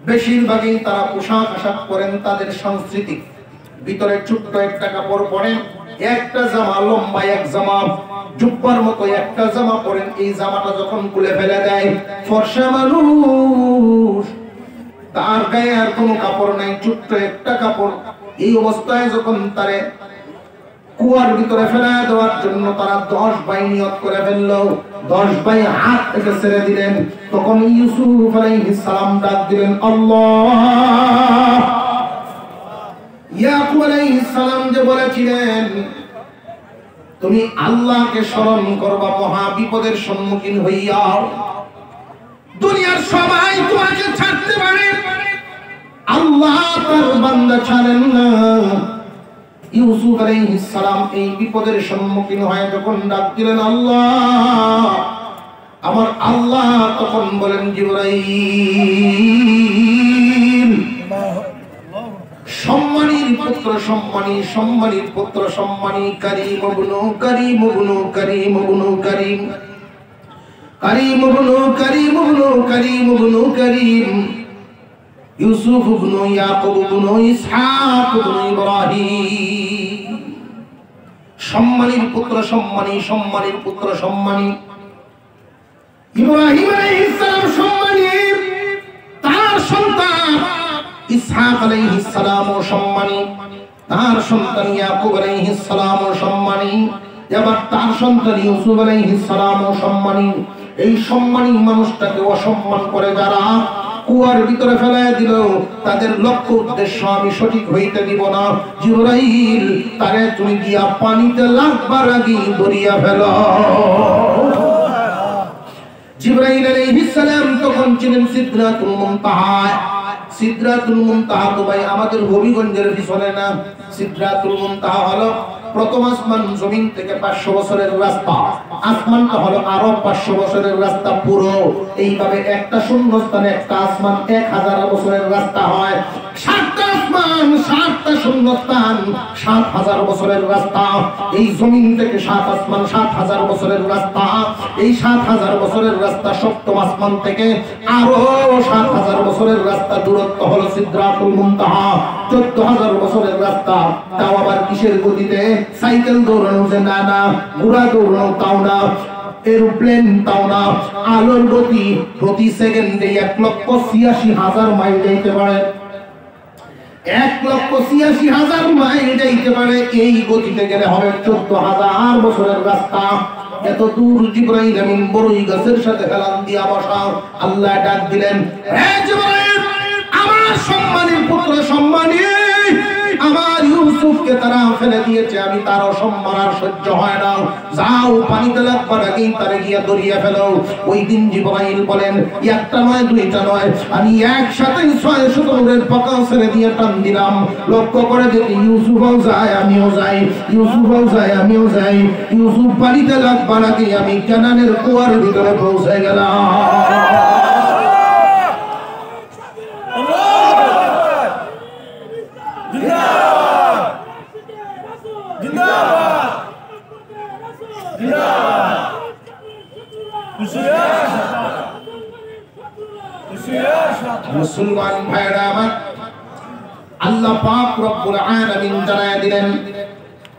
Speaker 1: বেশিরভাগই তারা পোশাক আশাক পরেন তাদের সংস্কৃতি, ভিতরে ছোট্ট একটা কাপড় পরেন, একটা জামা লম্বা এক জামা জুব্বার মতো একটা জামা পরেন। এই জামাটা যখন খুলে ফেলে দেয় ফর্সা মানুষ, তার গায়ে আর কোনো কাপড় নাই, ছোট্ট একটা কাপড়। এই অবস্থায় যখন তারে কুয়ার ভিতরে ফেলা দেওয়ার জন্য তারা 10 ভাই নিয়ত করে ফেললো, 10 ভাই হাত থেকে ছেড়ে দিলেন। তখন ইউসুফ আলাইহিস সালাম ডাক দিলেন আল্লাহ। ইয়াকুব আলাইহিস সালাম যে বলেছিলেন তুমি আল্লাহকে স্মরণ করবা মহা বিপদের সম্মুখীন হইয়া, দুনিয়ার সবাই তোমাকে ছাড়তে পারে, আল্লাহ তার বান্দা ছাড়েন না। ইউসুফ আলাইহিস সালাম এই বিপদের সম্মুখীন হয়ে যখন ডাক দিলেন আল্লাহ, আমার আল্লাহ তখন বলেন জিবরাইল সম্মানীর পুত্র সম্মানী, সম্মানীর পুত্র সম্মানী, করিম ইবনু করিম ইবনু করিম ইবনু করিম, করিম ইবনু করিম ইবনু করিম ইবনু করিম, ইউসুফ ইবনু ইয়াকুব ইবনু ইসহাক ইবনু ইব্রাহিম। সম্মানীর পুত্র সম্মানী, সম্মানীর পুত্র সম্মানী। ইব্রাহিম আলাইহিস সালাম সম্মানী, তার সন্তান ইসহাক আলাইহিস সালাম সম্মানী, তার সন্তান ইয়াকুব আলাইহিস সালাম সম্মানী, এবার তার সন্তান ইউসুফ আলাইহিস সালাম সম্মানী। এই সম্মানী মানুষটাকে অসম্মান করে যারা কুয়ার ভিতরে ফেলায় দিল, তাদের লক্ষ্য উদ্দেশ্য আমি সঠিক হইতে দিব না। জিবরাইল তারে তুমি গিয়া পানিতে লাগবার আগে ধরিয়া ফেল। জিবরাইল আলাইহিস সালাম তখন ছিলেন সিদরাতুল মুনতাহা। সিদরাতুল মুনতাহা তো ভাই আমাদের হবিগঞ্জের পিছনে না, সিদরাতুল মুনতাহা হলো প্রথম আসমান জমিন থেকে 500 বছরের রাস্তা, আসমানটা হলো আরো 500 বছরের রাস্তা পুরো। এইভাবে একটা শূন্য স্থানে একটা আসমান 1000 বছরের রাস্তা হয়। 7টা আসমান 7টা শূন্য স্থান 7000 বছরের রাস্তা। এই জমিন থেকে 7 আসমান 7000 বছরের রাস্তা। এই 7000 বছরের রাস্তা সপ্তম আসমান থেকে আরো 7000 বছরের রাস্তা দূরত্ব হলো সিদরাতুল মুনতাহা। 14000 বছরের রাস্তা। তাও আবার কিসের গতিতে? সাইকেল দৌড়ানো যে না, ঘোড়া দৌড়ানো তাও না, এরোপ্লেন তাও না, আলোর গতি প্রতি সেকেন্ডে 1,86,000 মাইল যাইতে পারে। 1,86,000 মাইল যাইতে পারে, এই গতিতে গেলে হবে 14,000 বছরের রাস্তা। এত দূর জিবরাইল আমিন বড়ই গাছের সাথে হেলান দিয়া বসা। আল্লাহ ডাক দিলেন, হে জিবরাইল, আমার সম্মানের পুত্র সম্মানী, আমার ইউসুফকে তারা ফেলে দিয়েছে, আমি তার অসম্মান আর সহ্য হয় না, যাও পানিতে লাগবার আগেই তারে গিয়া দরিয়া ফেলো। ওই দিন জিবরাইল বলেন, একটা নয় দুইটা নয়, আমি একসাথে 600 দূরের পাকা ছেড়ে দিয়ে টান দিলাম। লক্ষ্য করে দেখি ইউসুফও যায় আমিও যাই, ইউসুফও যায় আমিও যাই। ইউসুফ পানিতে লাগবার আগে আমি কানানের কুয়ার ভিতরে পৌঁছে গেলাম। মুসলমান ভাইরা আমার, আল্লাহ পাক রব্বুল আলামিন জানায়া দিলেন,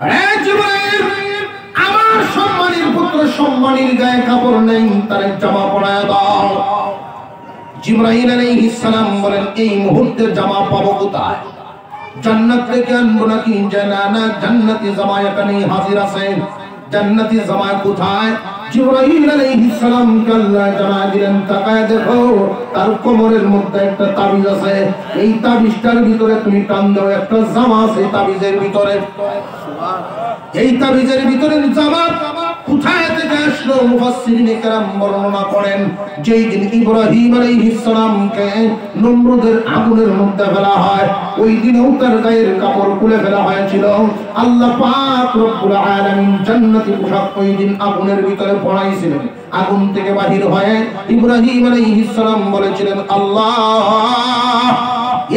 Speaker 1: হে জিবরাইল, আমার সম্মানের পুত্র সম্মানের গায়ে কাপড় নেই, তার জামা পরায়া দাও। জিবরাইল আলাইহিস সালাম বলেন, এই মুহূর্তে জামা পাবো কোথায়? জান্নাত থেকে আনবো নাকি? জানা জান্নাতি জামা এখানে হাজির আছে। জান্নাতি জামা কোথায়? জিবরাইল আলাইহিস সালাম আল্লাহ জানা দিলেন, তাকায় দেখো, তার কোমরের মধ্যে একটা তাবিজ আছে, এই তাবিজটার ভিতরে তুমি টান দাও, একটা জামা আছে তাবিজের ভিতরে। এই তাবিজের ভিতরে জামা কোথায় থেকে আসলো? মুফাসসিরিনে কেরাম বর্ণনা করেন, যেই দিন ইব্রাহিম আলাইহিস সালামকে নমরুদের আগুনের মধ্যে ফেলা হয়, ওই দিনও তার গায়ের কাপড় খুলে ফেলা হয়েছিল। আল্লাহ পাক রব্বুল আলামিন জান্নাতি পোশাক ওই দিন আগুনের ভিতরে পড়াইছিলেন। আগুন থেকে বাহির হয়ে ইব্রাহিম আলাইহিস সালাম বলেছিলেন, আল্লাহ,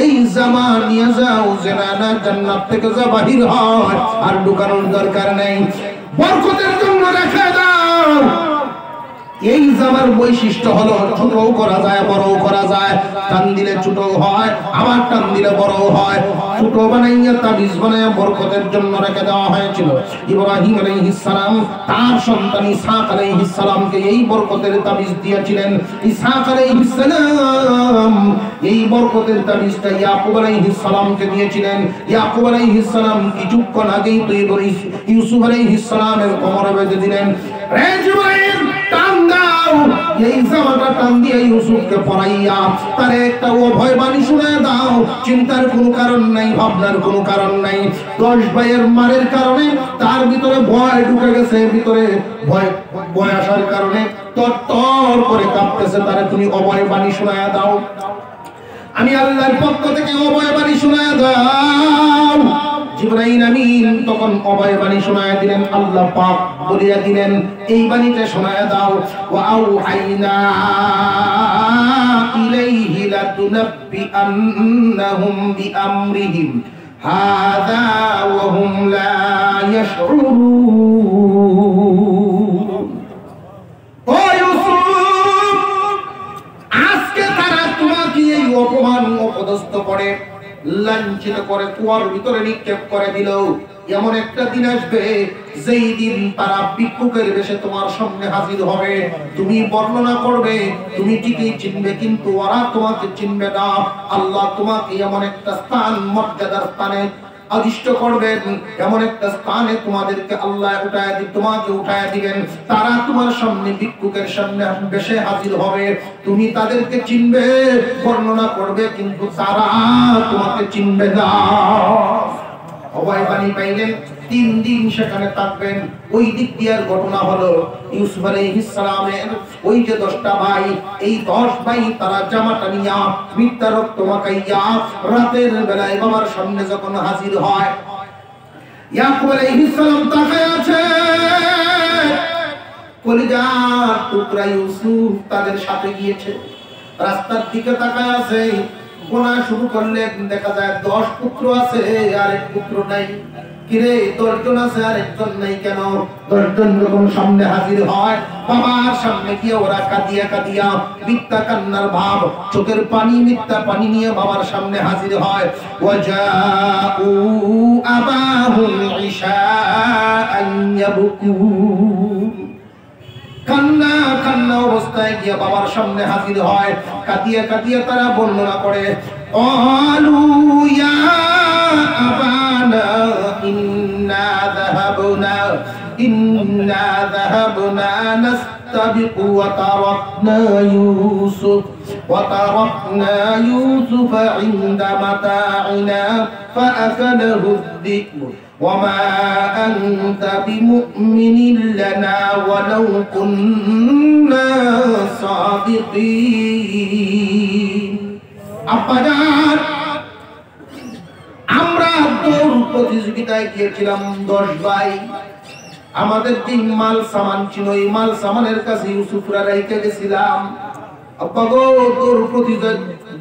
Speaker 1: এই জামা নিয়ে যাও, জেনানা জান্নাত থেকে যা বাহির হয় আর ঢুকানোর দরকার নেই, বরকতের জন্য রেখে দাও। এই জামার বৈশিষ্ট্য হলো ছোটও করা যায় বড়ও করা যায়, টান দিলে ছোটও হয় আবার টান দিলে বড়ও হয়। ছোট বানাইয়া তাবিজ বানাইয়া বরকতের জন্য রেখে দেওয়া হয়েছিল। ইব্রাহিম আলাইহিস সালাম তার সন্তান ইসহাক আলাইহিস সালামকে এই বরকতের তাবিজ দিয়েছিলেন। ইসহাক আলাইহিস সালাম এই বরকতের তাবিজটা ইয়াকুব আলাইহিস সালামকে দিয়েছিলেন। ইয়াকুব আলাইহিস সালাম কিছুক্ষণ আগেই তো ইউসুফ আলাইহিস সালামের কোমরে বেঁধে দিলেন। রে জিবরাইল, টান দাও, এই জামাটা টান দিয়ে ইউসুফকে পরাইয়া তারে একটা অভয় বাণী শুনায় দাও। চিন্তার কোনো কারণ নাই, ভাবনার কোনো কারণ নাই। 10 ভাইয়ের মারের কারণে তার ভিতরে ভয় ঢুকে গেছে, ভিতরে ভয় আসার কারণে তর করে কাঁপতেছে, তারে তুমি অভয় বাণী শুনায় দাও। আমি আল্লাহর পক্ষ থেকে অভয় বাণী শুনায় দাও। জিবরাইল আমিন তখন অভয় বাণী শোনায় দিলেন। আল্লাহ পাক বলিয়া দিলেন, এই বাণীটা শোনায় দাও, ওয়া আউহাইনা ইলাইহি লাতুনাব্বিআন্নাহুম বিআমরিহিম হাযা ওয়া হুম লা ইয়াশউরুন। ও ইউসুফ, আজকে তারা তোমাকে এই অপমান অপদস্থ করে লাঞ্ছিত করে কুয়ার ভিতরে নিক্ষেপ করে দিল। এমন একটা দিন আসবে যেই দিন তারা ভিক্ষুকের বেশে তোমার সামনে হাজির হবে। তুমি বর্ণনা করবে, তুমি ঠিকই চিনবে, কিন্তু ওরা তোমাকে চিনবে না। আল্লাহ তোমাকে এমন একটা স্থান, মর্যাদার স্থানে আদিষ্ট করবেন, এমন একটা স্থানে তোমাদেরকে আল্লাহ তোমাকে উঠায় দিবেন। তারা তোমার সামনে ভিক্ষুকের সামনে বেশে হাজির হবে। তুমি তাদেরকে চিনবে, বর্ণনা করবে, কিন্তু তারা তোমাকে চিনবে না। অভয় বাণী পাইলেন, 3 দিন সেখানে থাকবেন। ওই দিক দিয়ার ঘটনা হলো ইউসুফ আলাইহিস সালামের ওই যে 10টা ভাই, এই 10 ভাই তারা জামাটা নিয়া মিথ্যা রক্ত মাখাইয়া রাতের বেলায় বাবার সামনে যখন হাজির হয়, ইয়াকুব আলাইহিস সালাম তাকায় আছে, কলিজার টুকরা ইউসুফ তাদের সাথে গিয়েছে, রাস্তার দিকে তাকায় আছে। গোনা শুরু করলে দেখা যায় 10 পুত্র আছে আর 1 পুত্র নাই। কিরে 10 জন আছে আর 1 জন নাই কেন? 10 জন যখন সামনে হাজির হয়, বাবার সামনে গিয়ে ওরা কাঁদিয়া কাঁদিয়া মিথ্যা কান্নার ভাব, চোখের পানি মিথ্যা পানি নিয়ে বাবার সামনে হাজির হয়। ওয়াজাউ আবাহুম ইশাআন ইয়াবকুন, কান্না কান্না অবস্থায় গিয়ে বাবার সামনে হাজির হয়। কাঁদিয়া কাঁদিয়া তারা বর্ণনা করে, আলু ইয়া আবানা ইন্না যাহাবনা নাস্তাবিকু ওয়া তারাকনা ইউসুফা ইনদা মাতাইনা ফাআখাযাহু الذئب وما أنت بمؤمن لنا ولو كنا صادقين আব্বাজান আমরা দৌড় প্রতিযোগিতায় গিয়েছিলাম 10 ভাই আমাদের 3 মাল সামান ছিল এই মাল সামানের কাছে ইউসুফরা রাইখে গেছিলাম আব্বা গো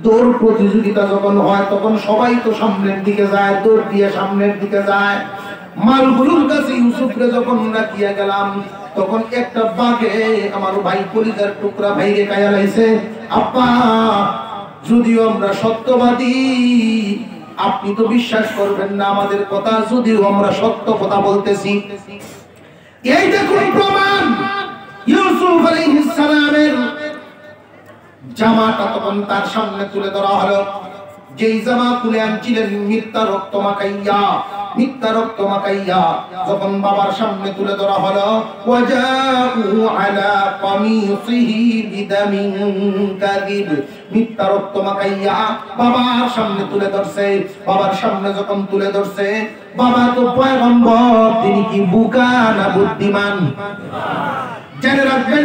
Speaker 1: দৌড় প্রতিযোগিতা যখন হয় তখন সবাই তো সামনের দিকে যায় দৌড় দিয়ে সামনের দিকে যায় মালগুলোর কাছে ইউসুফরে যখন রাখিয়া গেলাম তখন একটা বাঘে আমার ভাই কলিজার টুকরা ভাইরে কায়া লাইছে আব্বা যদিও আমরা সত্যবাদী আপনি তো বিশ্বাস করবেন না আমাদের কথা যদিও আমরা সত্য কথা বলতেছি এই দেখুন প্রমাণ ইউসুফ আলাইহিস সালামের জামাটা তখন তার সামনে তুলে ধরা হলো যেই জামা তুলে আনছিলেন মিথ্যা রক্ত মাখাইয়া যখন বাবার সামনে তুলে ধরা হলো ওয়াজাউ আলা কামিসিহি বিদামিন কাযিব মিথ্যা রক্ত মাখাইয়া বাবার সামনে তুলে ধরছে বাবার সামনে যখন তুলে ধরছে বাবা তো পয়গম্বর তিনি কি বোকা না বুদ্ধিমান জেনে রাখবেন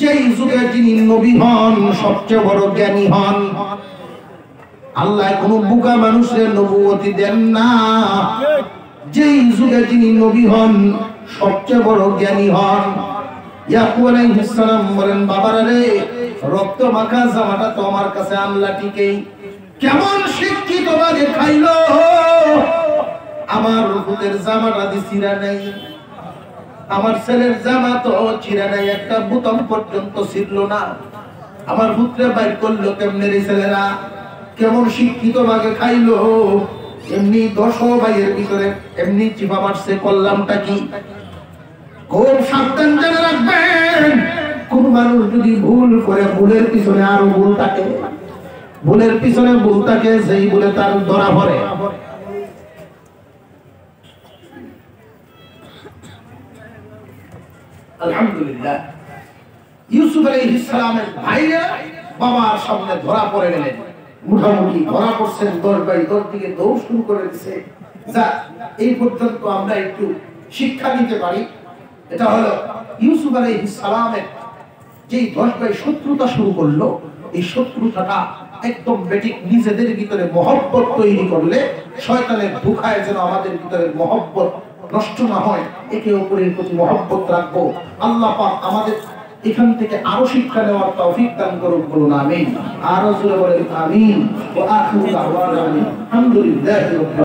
Speaker 1: যেই যুগে যিনি নবী হন সবচেয়ে বড় জ্ঞানী হন আল্লাহ কোনো বোকা মানুষের নবুয়তি দেন না যেই যুগে যিনি নবী হন সবচেয়ে বড় জ্ঞানী হন ইয়াকুব আলাইহিস সালাম বলেন বাবারা রে রক্ত মাখা জামাটা তো আমার কাছে আনলা ঠিকই কেমন শিক্ষিত ভাবে খাইলো আমার রূপের জামাটা দিছিরা নাই আমার ছেলের জামা তো চিরা নাই একটা বুতাম পর্যন্ত ছিল না আমার পুত্রে বাইর করলো কেমনে রে ছেলেরা কেমন শিক্ষিত ভাবে খাইলো এমনি 10 ভাইয়ের ভিতরে এমনি চিপা মারছে করলামটা কি খুব সাবধান জেনে রাখবেন কোন মানুষ যদি ভুল করে ভুলের পিছনে আরো ভুল থাকে যেই বলে তার ধরা পড়ে আলহামদুলিল্লাহ ইউসুফ আলাইহিস সালামের ভাইরা বাবার সামনে ধরা পড়ে গেলেন মুঠামুঠি ধরা পড়ছেন দরবারি দিকে দৌড় শুরু করে দিয়েছে যা এই পর্যন্ত আমরা একটু শিক্ষা নিতে পারি এটা হলো ইউসুফ আলাইহিস সালামের যেই 10 ভাই শত্রুতা শুরু করলো এই শত্রুতাটা একদম বেঠিক নিজেদের ভিতরে মহব্বত তৈরি করলে শয়তানের ধোঁকায় যেন আমাদের ভিতরে মহব্বত নষ্ট না হয় একে অপরের প্রতি মহব্বত রাখবো আল্লাহ পাক আমাদের এখান থেকে আরো শিক্ষা নেওয়ার তৌফিক দান করুন বলুন আমিন আরো জোরে বলেন আমিন ওয়া আখিরু দাওয়ানা আলহামদুলিল্লাহি